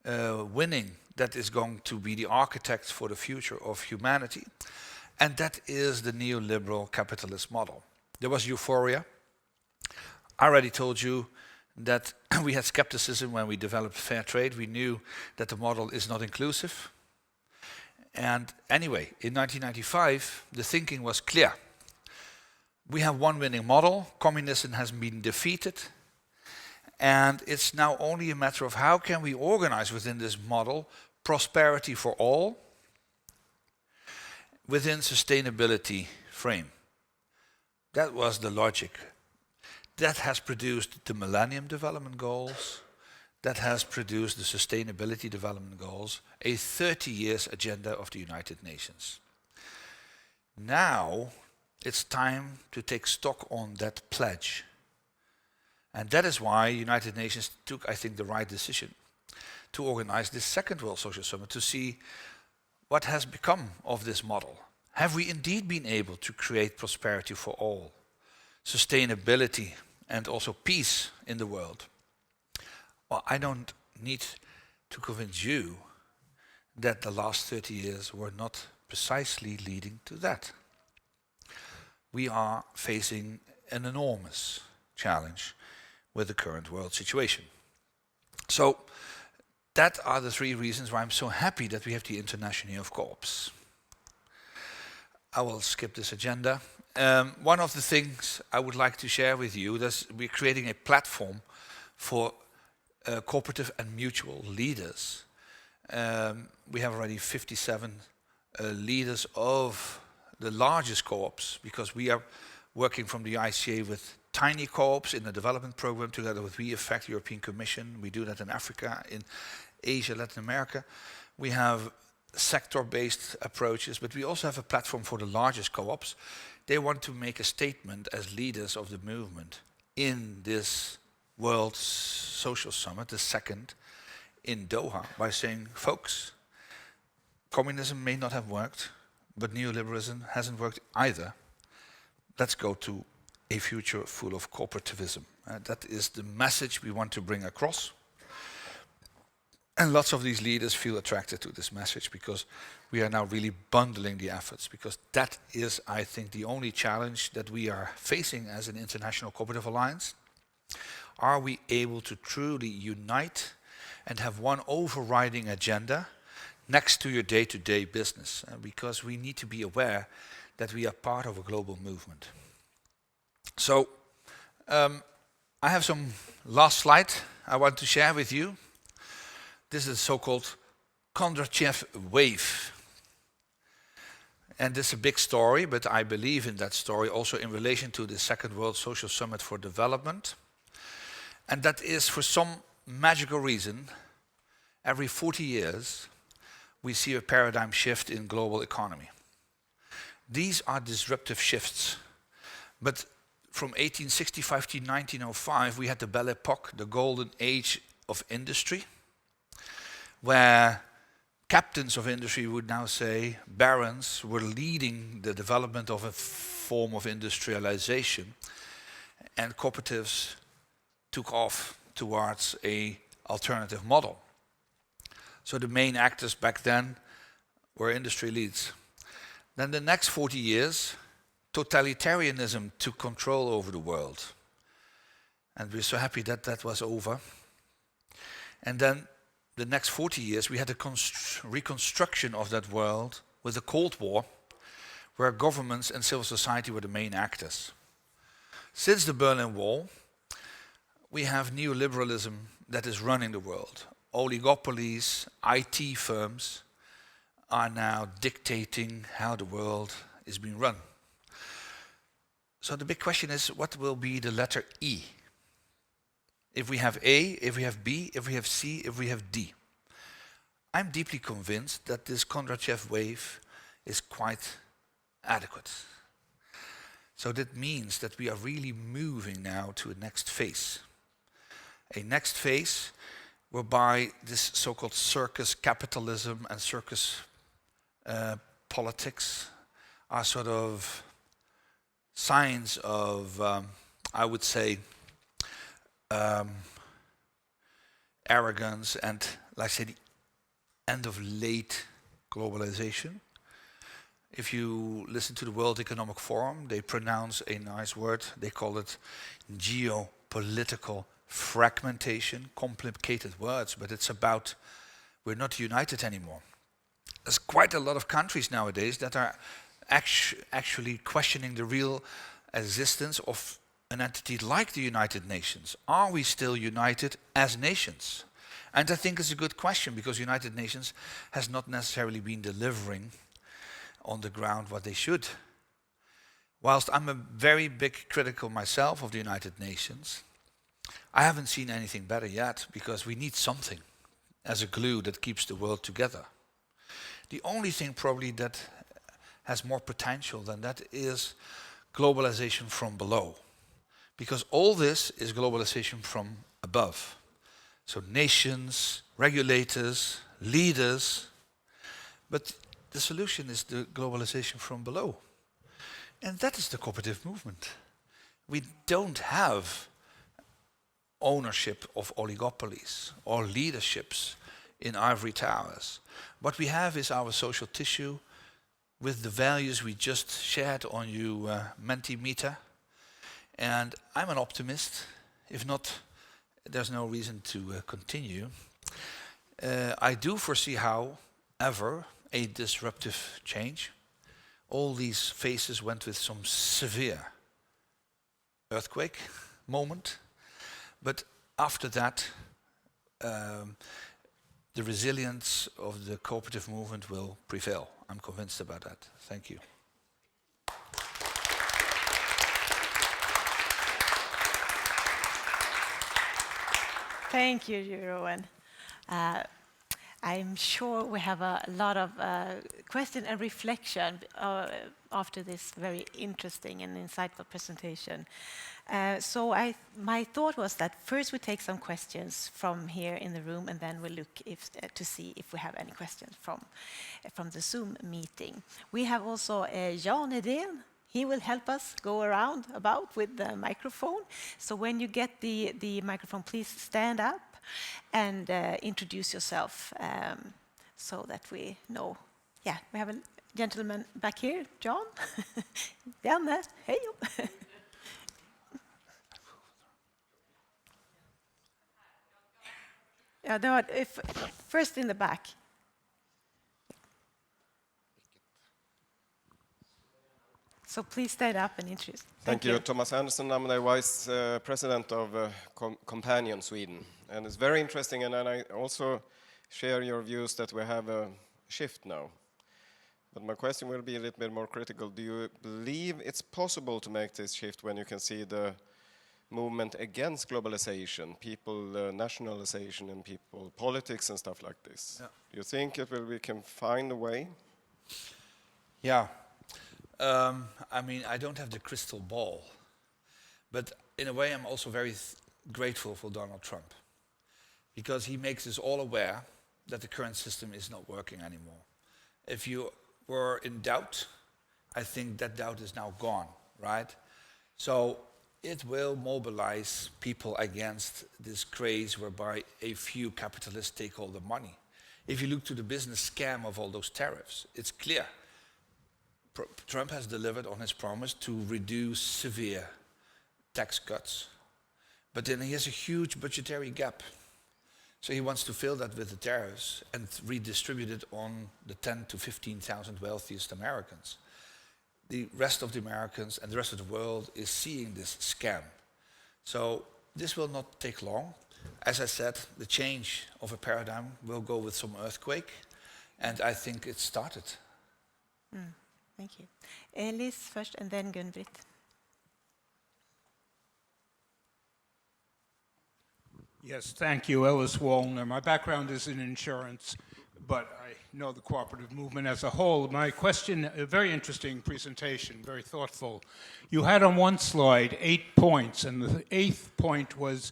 winning that is going to be the architect for the future of humanity. And that is the neoliberal capitalist model. There was euphoria. I already told you that we had skepticism when we developed fair trade. We knew that the model is not inclusive. And anyway, in 1995, the thinking was clear. We have one winning model. Communism has been defeated. And it's now only a matter of how can we organize within this model prosperity for all within sustainability frame. That was the logic. That has produced the Millennium Development Goals. That has produced the Sustainability Development Goals, a 30 years agenda of the United Nations. Now it's time to take stock on that pledge. And that is why United Nations took, I think, the right decision to organize this second World Social Summit to see what has become of this model. Have we indeed been able to create prosperity for all, sustainability, and also peace in the world? Well, I don't need to convince you that the last 30 years were not precisely leading to that. We are facing an enormous challenge with the current world situation. So that are the three reasons why I'm so happy that we have the International Year of Coops. I will skip this agenda one of the things I would like to share with you is we're creating a platform for cooperative and mutual leaders. We have already 57 leaders of the largest co-ops, because we are working from the ICA with tiny co-ops in the development program together with WeAffect, European Commission. We do that in Africa, in Asia, Latin America. We have sector-based approaches, but we also have a platform for the largest co-ops. They want to make a statement as leaders of the movement in this World Social Summit, the second, in Doha, by saying, folks, communism may not have worked, but neoliberalism hasn't worked either. Let's go to a future full of cooperativism. That is the message we want to bring across. And lots of these leaders feel attracted to this message, because we are now really bundling the efforts, because that is, I think, the only challenge that we are facing as an International Cooperative Alliance. Are we able to truly unite and have one overriding agenda next to your day-to-day business? Because we need to be aware that we are part of a global movement. So, I have some last slide I want to share with you. This is the so-called Kondratiev wave. And this is a big story, but I believe in that story also in relation to the Second World Social Summit for Development. And that is, for some magical reason, every 40 years, we see a paradigm shift in global economy. These are disruptive shifts. But from 1865 to 1905, we had the Belle Époque, the golden age of industry, where captains of industry would now say, barons were leading the development of a form of industrialization, and cooperatives took off towards an alternative model. So the main actors back then were industry leads. Then the next 40 years, totalitarianism took control over the world. And we're so happy that that was over. And then the next 40 years, we had a reconstruction of that world with the Cold War, where governments and civil society were the main actors. Since the Berlin Wall, we have neoliberalism that is running the world. Oligopolies, IT firms are now dictating how the world is being run. So the big question is, what will be the letter E? If we have A, if we have B, if we have C, if we have D. I'm deeply convinced that this Kondratiev wave is quite adequate. So that means that we are really moving now to a next phase. A next phase whereby this so-called circus capitalism and circus politics are sort of signs of, I would say, arrogance and, like I say, the end of late globalization. If you listen to the World Economic Forum, they pronounce a nice word. They call it geopolitical fragmentation. Complicated words, but it's about we're not united anymore. There's quite a lot of countries nowadays that are actually questioning the real existence of an entity like the United Nations. Are we still united as nations? And I think it's a good question, because United Nations has not necessarily been delivering on the ground what they should. Whilst I'm a very big critical myself of the United Nations, I haven't seen anything better yet, because we need something as a glue that keeps the world together. The only thing probably that has more potential than that is globalization from below. Because all this is globalization from above. So nations, regulators, leaders. But the solution is the globalization from below. And that is the cooperative movement. We don't have ownership of oligopolies or leaderships in ivory towers. What we have is our social tissue with the values we just shared on you, Mentimeter. And I'm an optimist. If not, there's no reason to continue. I do foresee, however, a disruptive change all these phases went with some severe earthquake moment. But after that, the resilience of the cooperative movement will prevail. I'm convinced about that. Thank you. Thank you, Jeroen. I'm sure we have a lot of question and reflection after this very interesting and insightful presentation. My thought was that first we take some questions from here in the room, and then we look to see if we have any questions from the Zoom meeting. We have also Jan Edén. He will help us go around about with the microphone. So when you get the microphone, please stand up and introduce yourself so that we know. Yeah, we have a gentleman back here, John. Janne, hey. Yeah, first in the back. So please stand up and introduce. Thank you. Thomas Andersson. I'm the Vice President of Companion Sweden. And it's very interesting, and I also share your views that we have a shift now. But my question will be a little bit more critical. Do you believe it's possible to make this shift when you can see the movement against globalization, people nationalization and people politics and stuff like this? Yeah. Do you think we can find a way? Yeah. I mean, I don't have the crystal ball, but in a way I'm also very grateful for Donald Trump, because he makes us all aware that the current system is not working anymore. If you were in doubt, I think that doubt is now gone, right? So it will mobilize people against this craze whereby a few capitalists take all the money. If you look to the business scam of all those tariffs, it's clear. Trump has delivered on his promise to reduce severe tax cuts, but then he has a huge budgetary gap. So he wants to fill that with the tariffs and redistribute it on the 10 to 15,000 wealthiest Americans. The rest of the Americans and the rest of the world is seeing this scam. So this will not take long. As I said, the change of a paradigm will go with some earthquake, and I think it started. Thank you. Elis first, and then Gun-Britt. Yes, thank you, Ellis Wallner. My background is in insurance, but I know the cooperative movement as a whole. My question, a very interesting presentation, very thoughtful. You had on one slide 8 points, and the 8th point was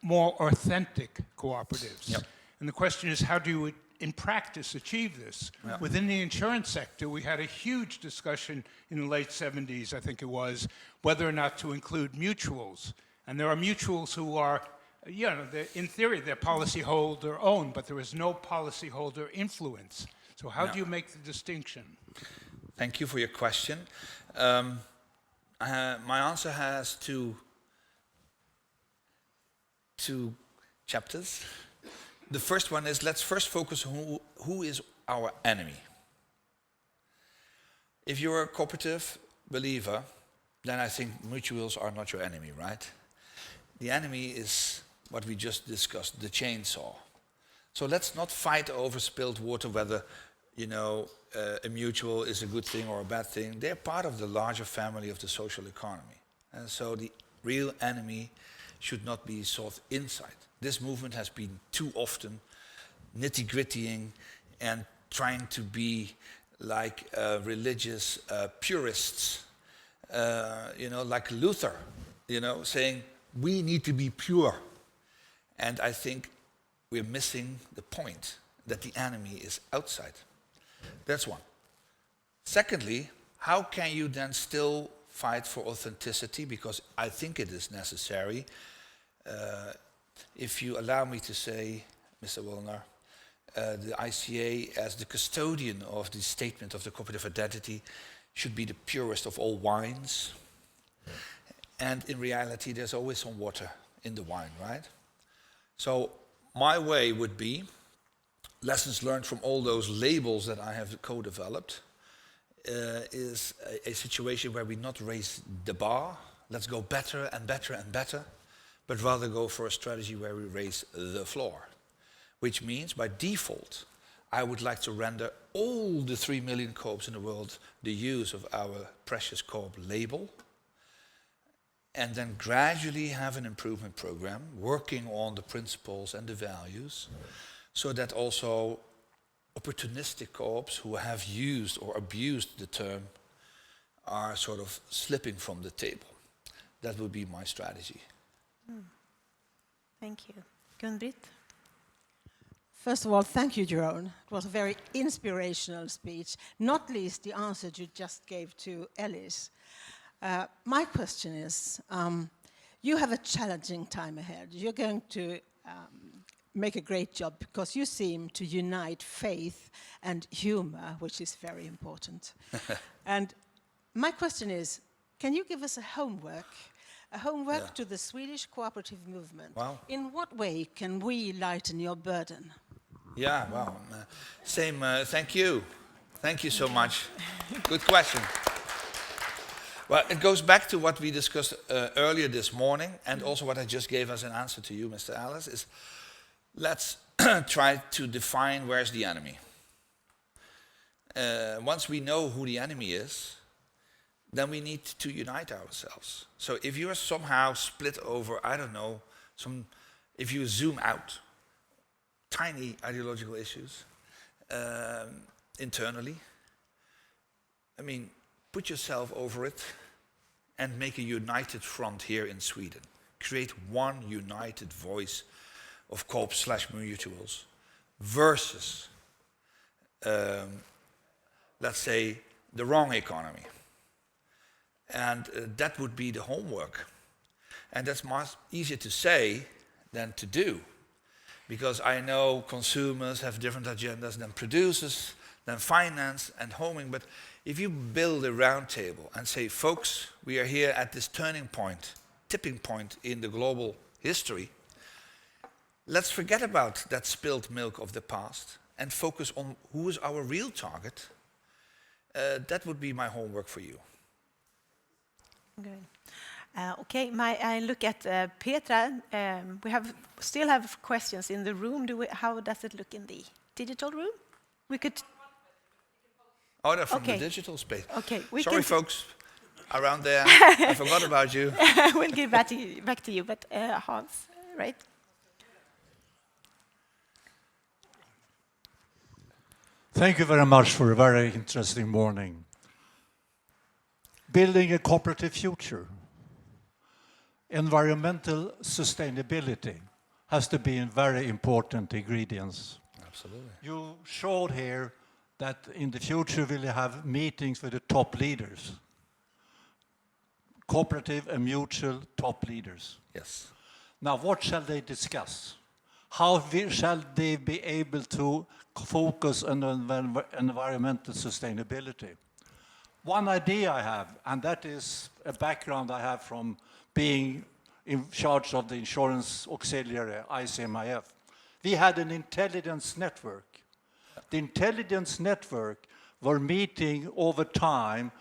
more authentic cooperatives. Yep. And the question is, how do you in practice achieve this? Yeah. Within the insurance sector, we had a huge discussion in the late 70s, I think it was, whether or not to include mutuals. And there are mutuals who are, in theory, they're policyholder owned, but there is no policyholder influence. So how do you make the distinction? Thank you for your question. My answer has two chapters. The first one is, let's first focus on who is our enemy. If you're a cooperative believer, then I think mutuals are not your enemy, right? The enemy is what we just discussed, the chainsaw. So let's not fight over spilled water, whether a mutual is a good thing or a bad thing. They're part of the larger family of the social economy. And so the real enemy should not be sought inside. This movement has been too often nitty-grittying and trying to be like religious purists, like Luther, saying we need to be pure. And I think we're missing the point that the enemy is outside. That's one. Secondly, how can you then still fight for authenticity? Because I think it is necessary. If you allow me to say, Mr. Wallner, the ICA as the custodian of the statement of the cooperative identity should be the purest of all wines. And in reality, there's always some water in the wine, right? So my way would be lessons learned from all those labels that I have co-developed is a situation where we not raise the bar, let's go better and better and better, but rather go for a strategy where we raise the floor. Which means, by default, I would like to render all the 3 million Coops in the world the use of our precious Coop label, and then gradually have an improvement program working on the principles and the values, so that also opportunistic Coops who have used or abused the term are sort of slipping from the table. That would be my strategy. Thank you. Gun-Britt? First of all, thank you, Jeroen. It was a very inspirational speech, not least the answer you just gave to Ellis. My question is, you have a challenging time ahead. You're going to make a great job because you seem to unite faith and humor, which is very important. And my question is, can you give us a homework to the Swedish cooperative movement? Wow. In what way can we lighten your burden? Yeah, well, thank you. Thank you so much. Good question. Well, it goes back to what we discussed earlier this morning, and also what I just gave as an answer to you, Mr. Alice, is let's try to define where's the enemy. Once we know who the enemy is, then we need to unite ourselves. So if you are somehow split over, I don't know, if you zoom out, tiny ideological issues internally, I mean, put yourself over it and make a united front here in Sweden. Create one united voice of Coop/mutuals versus, let's say, the wrong economy. And that would be the homework. And that's much easier to say than to do. Because I know consumers have different agendas than producers, than finance and homing. But if you build a round table and say, folks, we are here at this turning point, tipping point in the global history, let's forget about that spilled milk of the past and focus on who is our real target. That would be my homework for you. Good. Okay, I look at Petra. We still have questions in the room. How does it look in the digital room? We could. Oh, they're from the digital space. Okay, sorry, folks, around there. I forgot about you. We'll get back to you, but Hans, right? Thank you very much for a very interesting morning. Building a cooperative future. Environmental sustainability has to be very important ingredients. Absolutely. You showed here that in the future we'll have meetings with the top leaders. Cooperative and mutual top leaders. Yes. Now what shall they discuss? How shall they be able to focus on environmental sustainability? One idea I have, and that is a background I have from being in charge of the insurance auxiliary, ICMIF. We had an intelligence network. The intelligence network were meeting over time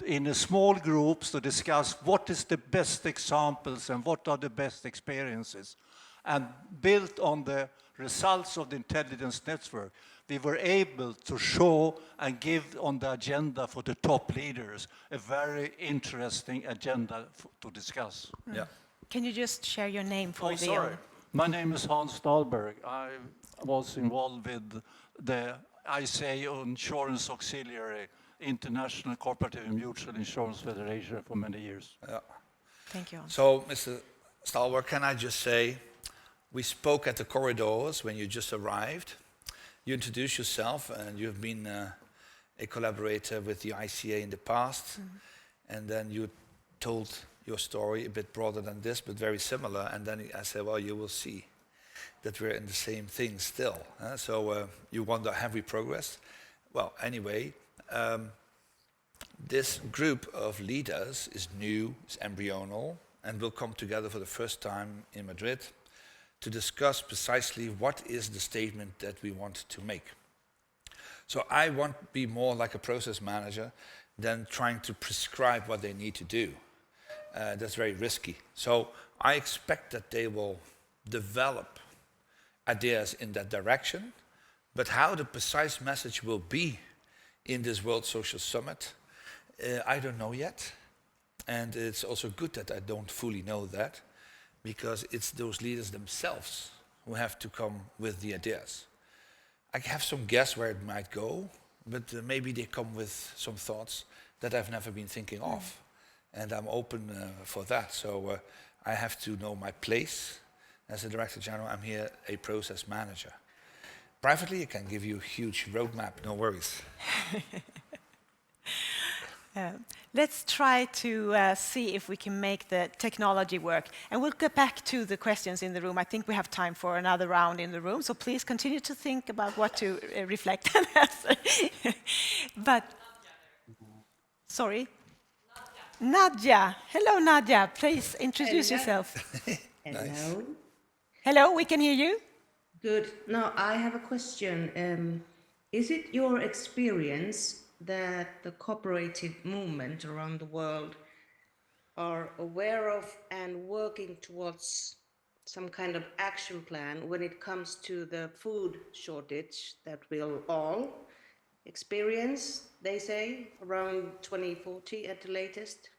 in small groups to discuss what is the best examples and what are the best experiences. And built on the results of the intelligence network, we were able to show and give on the agenda for the top leaders a very interesting agenda to discuss. Yeah. Can you just share your name for the... Sorry. My name is Hans Dahlberg. I was involved with the ICA Insurance Auxiliary, International Cooperative and Mutual Insurance Federation for many years. Yeah. Thank you, Hans. So, Mr. Stalberg, can I just say, we spoke at the corridors when you just arrived. You introduced yourself, and you've been a collaborator with the ICA in the past. And then you told your story a bit broader than this, but very similar. And then I said, well, you will see that we're in the same thing still. So you wonder, have we progressed? Well, anyway, this group of leaders is new, is embryonal, and will come together for the first time in Madrid to discuss precisely what is the statement that we want to make. So I want to be more like a process manager than trying to prescribe what they need to do. That's very risky. So I expect that they will develop ideas in that direction, but how the precise message will be in this World Social Summit, I don't know yet. And it's also good that I don't fully know that, because it's those leaders themselves who have to come with the ideas. I have some guess where it might go, but maybe they come with some thoughts that I've never been thinking of. And I'm open for that. So I have to know my place. As a Director General, I'm here a process manager. Privately, I can give you a huge roadmap, no worries. Let's try to see if we can make the technology work. And we'll get back to the questions in the room. I think we have time for another round in the room. So please continue to think about what to reflect and answer. But, sorry? Nadia. Hello, Nadia. Please introduce yourself. Hello. Nice. Hello, we can hear you. Good. Now, I have a question. Is it your experience that the cooperative movement around the world are aware of and working towards some kind of action plan when it comes to the food shortage that we'll all experience, they say, around 2040 at the latest?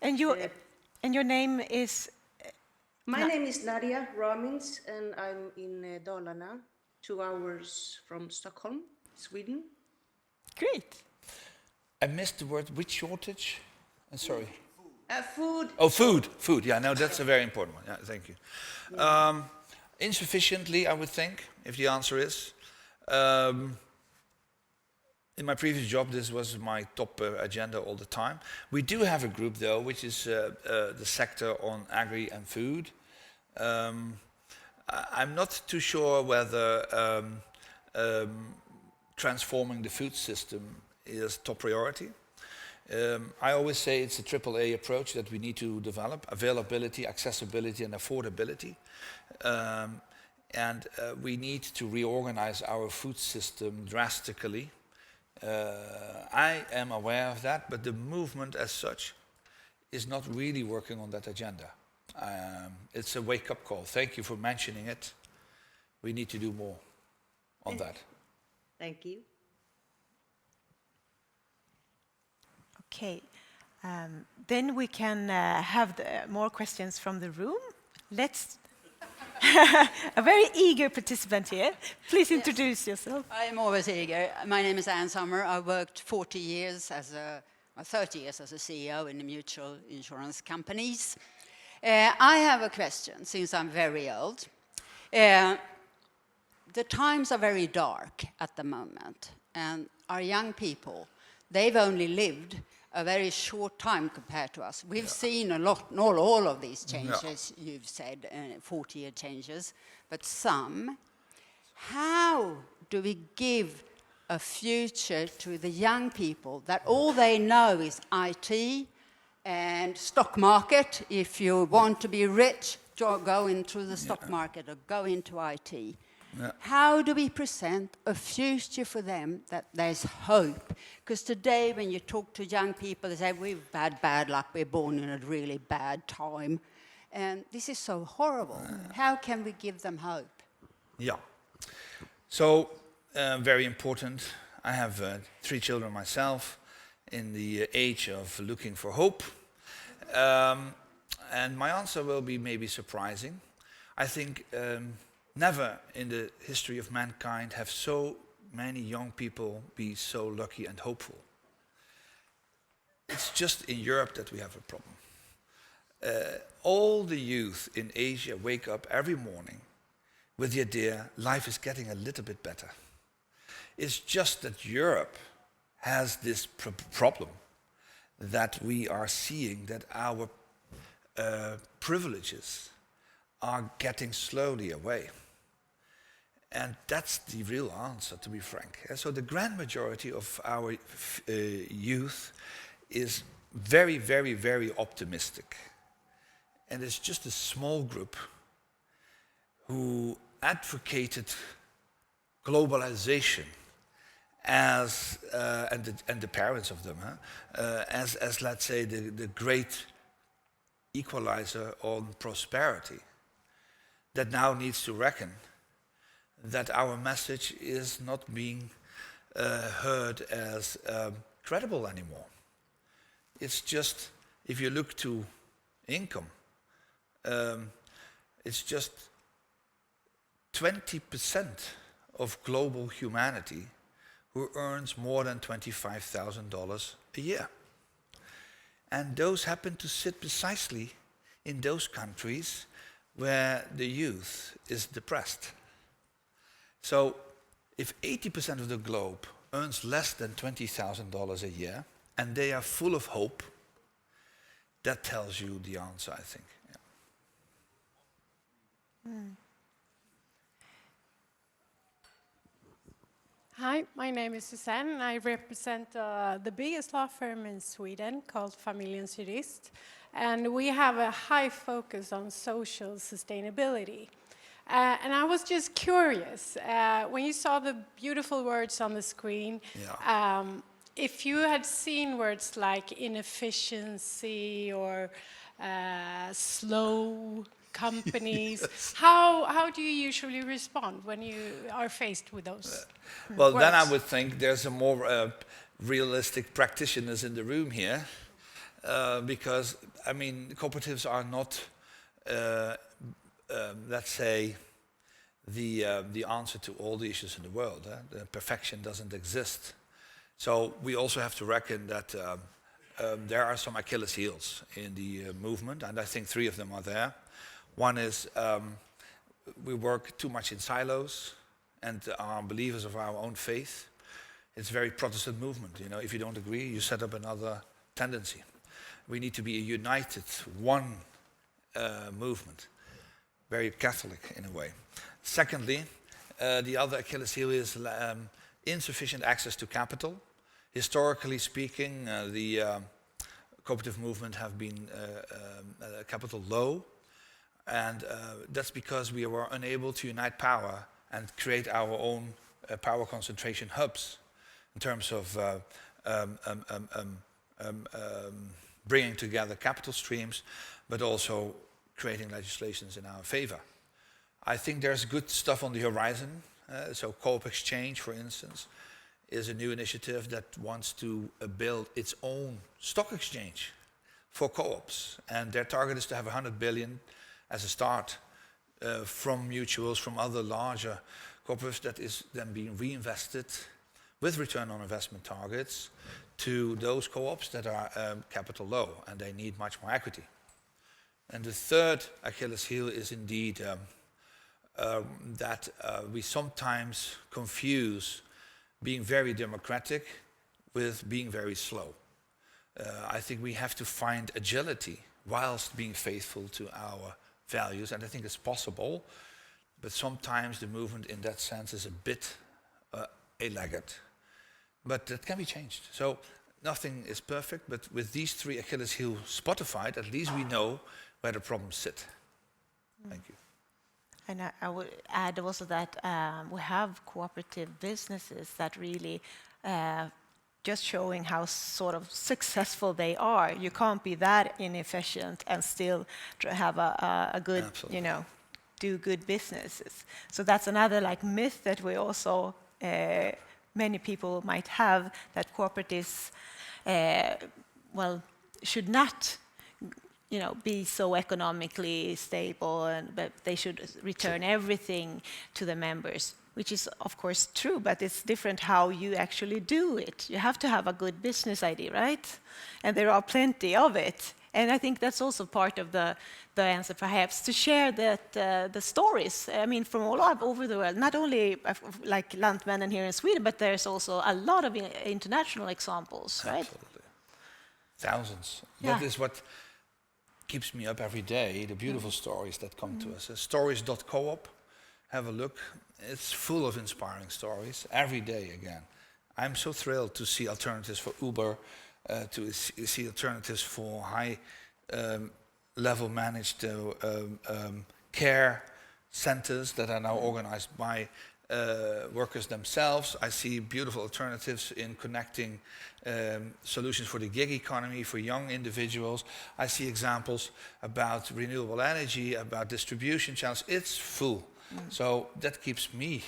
And your name is? My name is Nadia Ramins, and I'm in Dalarna, 2 hours from Stockholm, Sweden. Great. I missed the word, which shortage? I'm sorry. Food. Oh, food. Food, yeah, no, that's a very important one. Yeah, thank you. Insufficiently, I would think, if the answer is. In my previous job, this was my top agenda all the time. We do have a group, though, which is the sector on agri and food. I'm not too sure whether transforming the food system is top priority. I always say it's a AAA approach that we need to develop: availability, accessibility, and affordability. And we need to reorganize our food system drastically. I am aware of that, but the movement as such is not really working on that agenda. It's a wake-up call. Thank you for mentioning it. We need to do more on that. Thank you. Okay. Then we can have more questions from the room. Let's. A very eager participant here. Please introduce yourself. I'm always eager. My name is Ann Sommer. I worked 30 years as a CEO in the mutual insurance companies. I have a question, since I'm very old. The times are very dark at the moment, and our young people, they've only lived a very short time compared to us. We've seen a lot, not all of these changes, you've said, 40-year changes, but some. How do we give a future to the young people that all they know is IT and stock market? If you want to be rich, go into the stock market or go into IT. Yeah. How do we present a future for them that there's hope? Because today when you talk to young people, they say, we've had bad luck, we're born in a really bad time. And this is so horrible. How can we give them hope? Yeah. So, very important. I have 3 children myself in the age of looking for hope. And my answer will be maybe surprising. I think never in the history of mankind have so many young people be so lucky and hopeful. It's just in Europe that we have a problem. All the youth in Asia wake up every morning with the idea life is getting a little bit better. It's just that Europe has this problem that we are seeing that our privileges are getting slowly away. And that's the real answer, to be frank. So the grand majority of our youth is very, very, very optimistic. And it's just a small group who advocated globalization as and the parents of them, as let's say the great equalizer on prosperity, that now needs to reckon that our message is not being heard as credible anymore. It's just, if you look to income, it's just 20% of global humanity who earns more than $25,000 a year. And those happen to sit precisely in those countries where the youth is depressed. So if 80% of the globe earns less than $20,000 a year, and they are full of hope, that tells you the answer, I think. Yeah. Hi, my name is Susanne, and I represent the biggest law firm in Sweden called Familjens Jurist. And we have a high focus on social sustainability. And I was just curious, when you saw the beautiful words on the screen, if you had seen words like inefficiency or slow companies, how do you usually respond when you are faced with those well, words? Then I would think there's a more realistic practitioners in the room here, because, I mean, cooperatives are not, let's say, the answer to all the issues in the world. The perfection doesn't exist. So we also have to reckon that there are some Achilles heels in the movement, and I think 3 of them are there. One is we work too much in silos and are believers of our own faith. It's a very Protestant movement. You know, if you don't agree, you set up another tendency. We need to be a united, one movement, very Catholic in a way. Secondly, the other Achilles heel is insufficient access to capital. Historically speaking, the cooperative movement have been capital low, and that's because we were unable to unite power and create our own power concentration hubs in terms of bringing together capital streams, but also creating legislations in our favor. I think there's good stuff on the horizon. So Coop Exchange, for instance, is a new initiative that wants to build its own stock exchange for co-ops. And their target is to have 100 billion as a start from mutuals, from other larger cooperatives, that is then being reinvested with return on investment targets to those co-ops that are capital low and they need much more equity. And the third Achilles heel is indeed that we sometimes confuse being very democratic with being very slow. I think we have to find agility whilst being faithful to our values, and I think it's possible, but sometimes the movement in that sense is a bit a laggard. But that can be changed. So nothing is perfect, but with these 3 Achilles heels spottified, at least we know where the problems sit. Thank you. And I would add also that we have cooperative businesses that really just showing how sort of successful they are. You can't be that inefficient and still have a good, Absolutely. you know, do good businesses. So that's another like myth that we also, many people might have, that cooperatives, well, should not, you know, be so economically stable, and but they should return everything to the members, which is of course true, but it's different how you actually do it. You have to have a good business idea, right? And there are plenty of it. And I think that's also part of the answer, perhaps, to share that the stories. I mean, from all over the world, not only like Lantmännen here in Sweden, but there's also a lot of international examples, right? Absolutely. Thousands. Yeah. That is what keeps me up every day, the beautiful stories that come to us. Stories.coop, have a look. It's full of inspiring stories every day again. I'm so thrilled to see alternatives for Uber, to see alternatives for high level managed care centers that are now organized by workers themselves. I see beautiful alternatives in connecting solutions for the gig economy, for young individuals. I see examples about renewable energy, about distribution channels. It's full. So that keeps me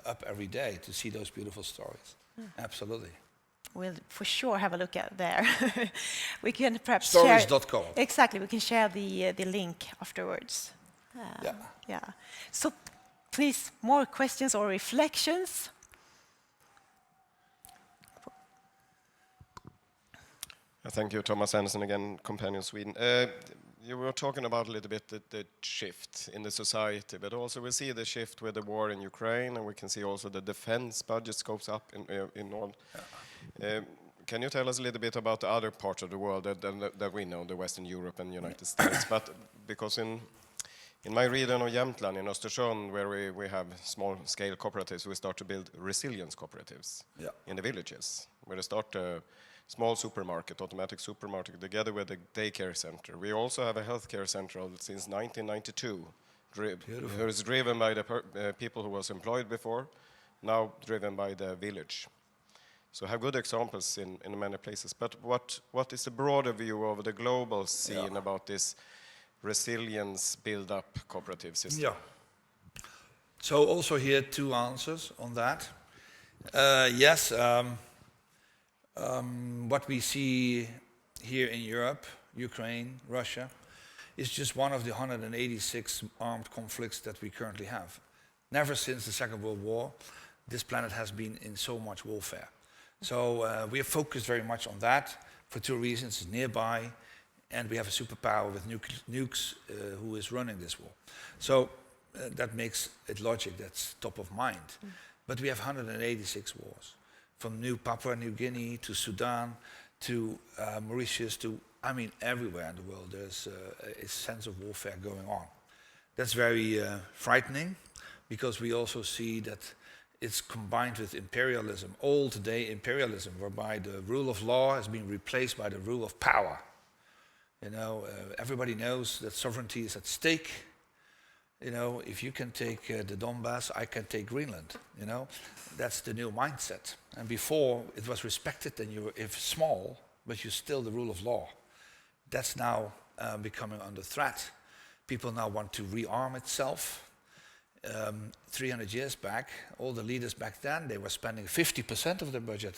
up every day to see those beautiful stories. Absolutely. We'll for sure have a look at there. We can perhaps Stories.com. Exactly, we can share the link afterwards. Yeah. So please, more questions or reflections? Thank you, Thomas Andersson again, Companion Sweden. You were talking about a little bit the shift in the society, but also we see the shift with the war in Ukraine, and we can see also the defense budget goes up in all. Can you tell us a little bit about the other parts of the world that we know, the Western Europe and United States? But because in my region of Jämtland, in Östersund, where we have small-scale cooperatives, we start to build resilience cooperatives in the villages, where they start a small supermarket, automatic supermarket, together with a daycare center. We also have a healthcare center since 1992, who is driven by the people who was employed before, now driven by the village. So I have good examples in many places. But what is the broader view of the global scene about this resilience build-up cooperative system? Yeah. So also here 2 answers on that. Yes, what we see here in Europe, Ukraine, Russia, is just one of the 186 armed conflicts that we currently have. Never since the Second World War, this planet has been in so much warfare. So we are focused very much on that for 2 reasons. It's nearby, and we have a superpower with nukes who is running this war. So that makes it logic, that's top of mind. But we have 186 wars, from New Papua New Guinea to Sudan to Mauritius to, I mean, everywhere in the world there's a sense of warfare going on. That's very frightening, because we also see that it's combined with imperialism, old day imperialism, whereby the rule of law has been replaced by the rule of power. You know, everybody knows that sovereignty is at stake. You know, if you can take the Donbass, I can take Greenland. You know, that's the new mindset. And before it was respected, and you were, if small, but you're still the rule of law. That's now becoming under threat. People now want to rearm itself. 300 years back, all the leaders back then, they were spending 50% of their budget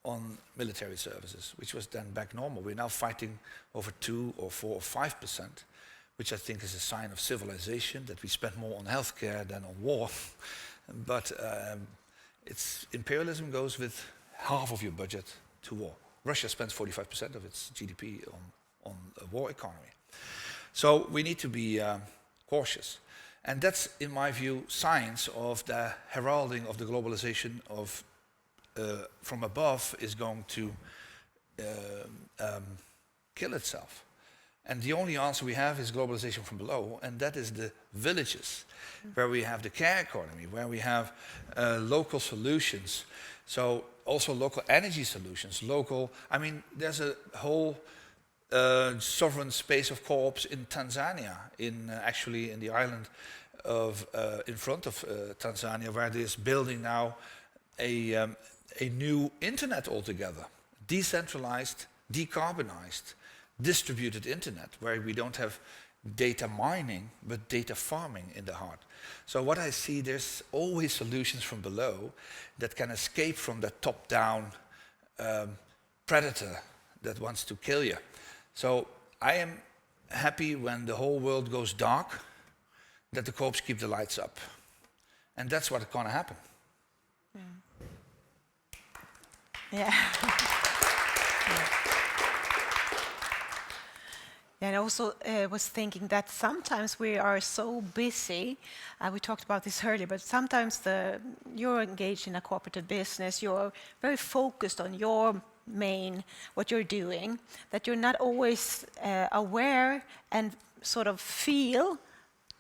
on military services, which was then back normal. We're now fighting over 2 or 4 or 5%, which I think is a sign of civilization, that we spend more on healthcare than on war. But imperialism goes with half of your budget to war. Russia spends 45% of its GDP on a war economy. So we need to be cautious. And that's, in my view, signs of the heralding of the globalization of from above is going to kill itself. And the only answer we have is globalization from below, and that is the villages, where we have the care economy, where we have local solutions. So also local energy solutions, I mean, there's a whole sovereign space of co-ops in Tanzania, actually in the island of in front of Tanzania, where there's building now a new internet altogether, decentralized, decarbonized, distributed internet, where we don't have data mining but data farming in the heart. So what I see, there's always solutions from below that can escape from that top-down predator that wants to kill you. So I am happy when the whole world goes dark, that the co-ops keep the lights up. And that's what's going to happen. Yeah. And I also was thinking that sometimes we are so busy, we talked about this earlier, but sometimes you're engaged in a cooperative business, you're very focused on your what you're doing, that you're not always aware and sort of feel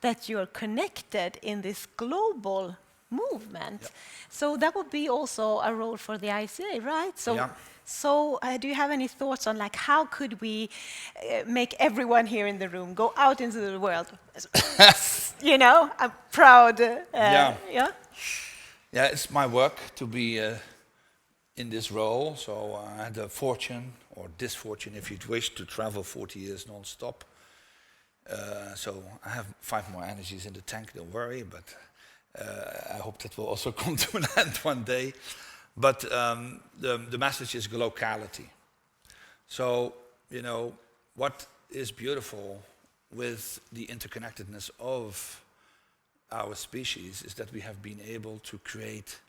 that you're connected in this global movement. Yeah. So that would be also a role for the ICA, right? So So, do you have any thoughts on like how could we make everyone here in the room go out into the world? You know, I'm proud. Yeah. Yeah. Yeah, it's my work to be in this role. So I had the fortune, or disfortune if you'd wish, to travel 40 years non-stop. So I have 5 more energies in the tank, don't worry, but I hope that will also come to an end one day. But the message is locality. So, you know, what is beautiful with the interconnectedness of our species is that we have been able to create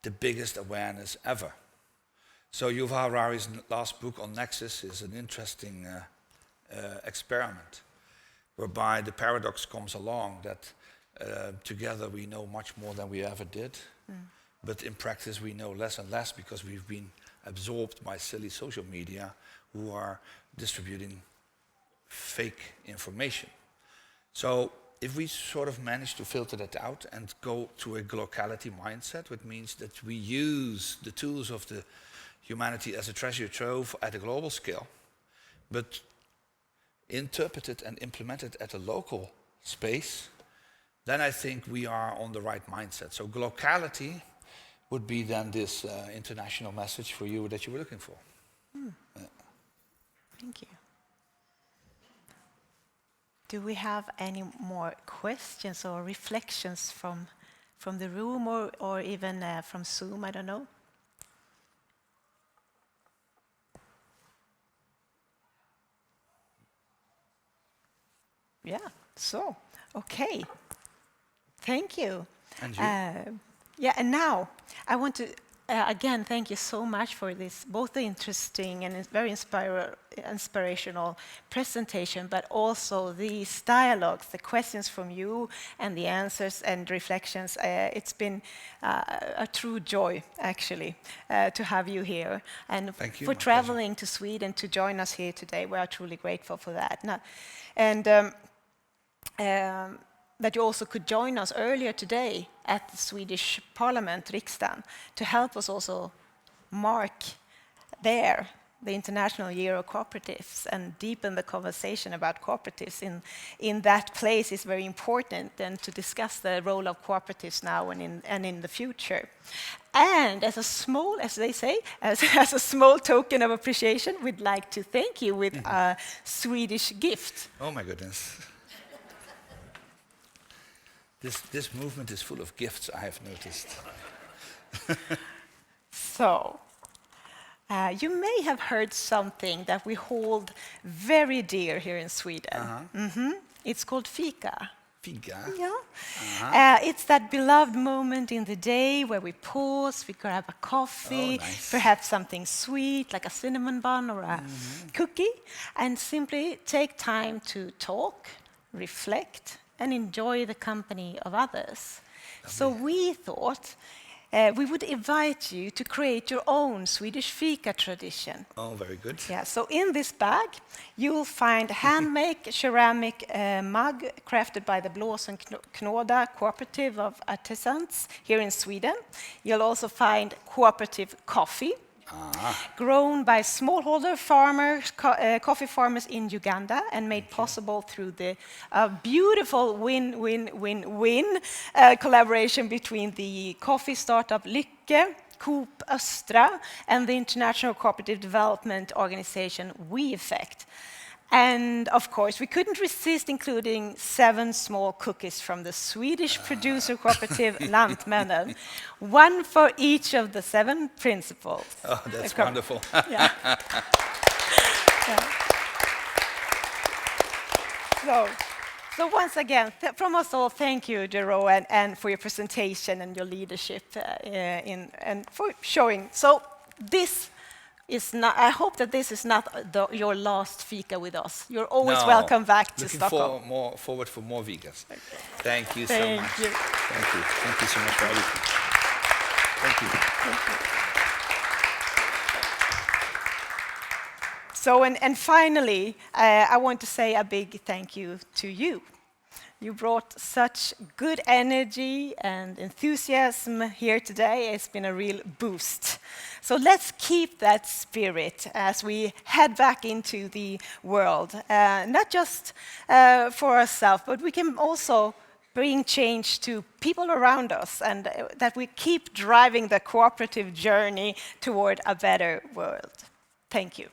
the biggest awareness ever. So Yuval Harari's last book on Nexus is an interesting experiment, whereby the paradox comes along that together we know much more than we ever did, but in practice we know less and less because we've been absorbed by silly social media who are distributing fake information. So if we sort of manage to filter that out and go to a locality mindset, which means that we use the tools of the humanity as a treasure trove at a global scale, but interpret it and implement it at a local space, then I think we are on the right mindset. So locality would be then this international message for you that you were looking for. Thank you. Do we have any more questions or reflections from the room or even from Zoom? I don't know. Yeah, so, okay. Thank you. And you? Yeah, and now I want to again thank you so much for this, both the interesting and very inspirational presentation, but also these dialogues, the questions from you and the answers and reflections. It's been a true joy, actually, to have you here. And thank you, for traveling to Sweden to join us here today. We are truly grateful for that. That you also could join us earlier today at the Swedish Parliament, Riksdagen, to help us also mark there the International Year of Cooperatives and deepen the conversation about cooperatives in that place is very important, and to discuss the role of cooperatives now and in the future. And as a small, as they say, as a small token of appreciation, we'd like to thank you with a Swedish gift. Oh my goodness. This movement is full of gifts, I have noticed. So, you may have heard something that we hold very dear here in Sweden. It's called fika. Fika? Yeah. It's that beloved moment in the day where we pause, we grab a coffee, perhaps something sweet like a cinnamon bun or a cookie, and simply take time to talk, reflect, and enjoy the company of others. So we thought we would invite you to create your own Swedish fika tradition. Oh, very good. Yeah, so in this bag, you'll find handmade ceramic mug crafted by the Blås and Knåda Cooperative of Artisans here in Sweden. You'll also find cooperative coffee, grown by smallholder farmers, coffee farmers in Uganda, and made possible through the beautiful win-win-win-win collaboration between the coffee startup Lycke, Coop Östra, and the International Cooperative Development Organization WeEffect. And of course, we couldn't resist including 7 small cookies from the Swedish producer cooperative Lantmännen, one for each of the 7 principles. Oh, that's wonderful. Yeah. So once again, from us all, thank you, Jeroen, and for your presentation and your leadership and for showing. So this is not, I hope that this is not your last fika with us. You're always welcome back to Stockholm. Looking forward for more vegas. Okay. Thank you so Thank much. you. Thank you. Thank you so much for everything. Thank you. Thank you. So, and finally, I want to say a big thank you to you, You brought such good energy and enthusiasm here today. It's been a real boost. So let's keep that spirit as we head back into the world, not just for ourselves, but we can also bring change to people around us, and that we keep driving the cooperative journey toward a better world. Thank you.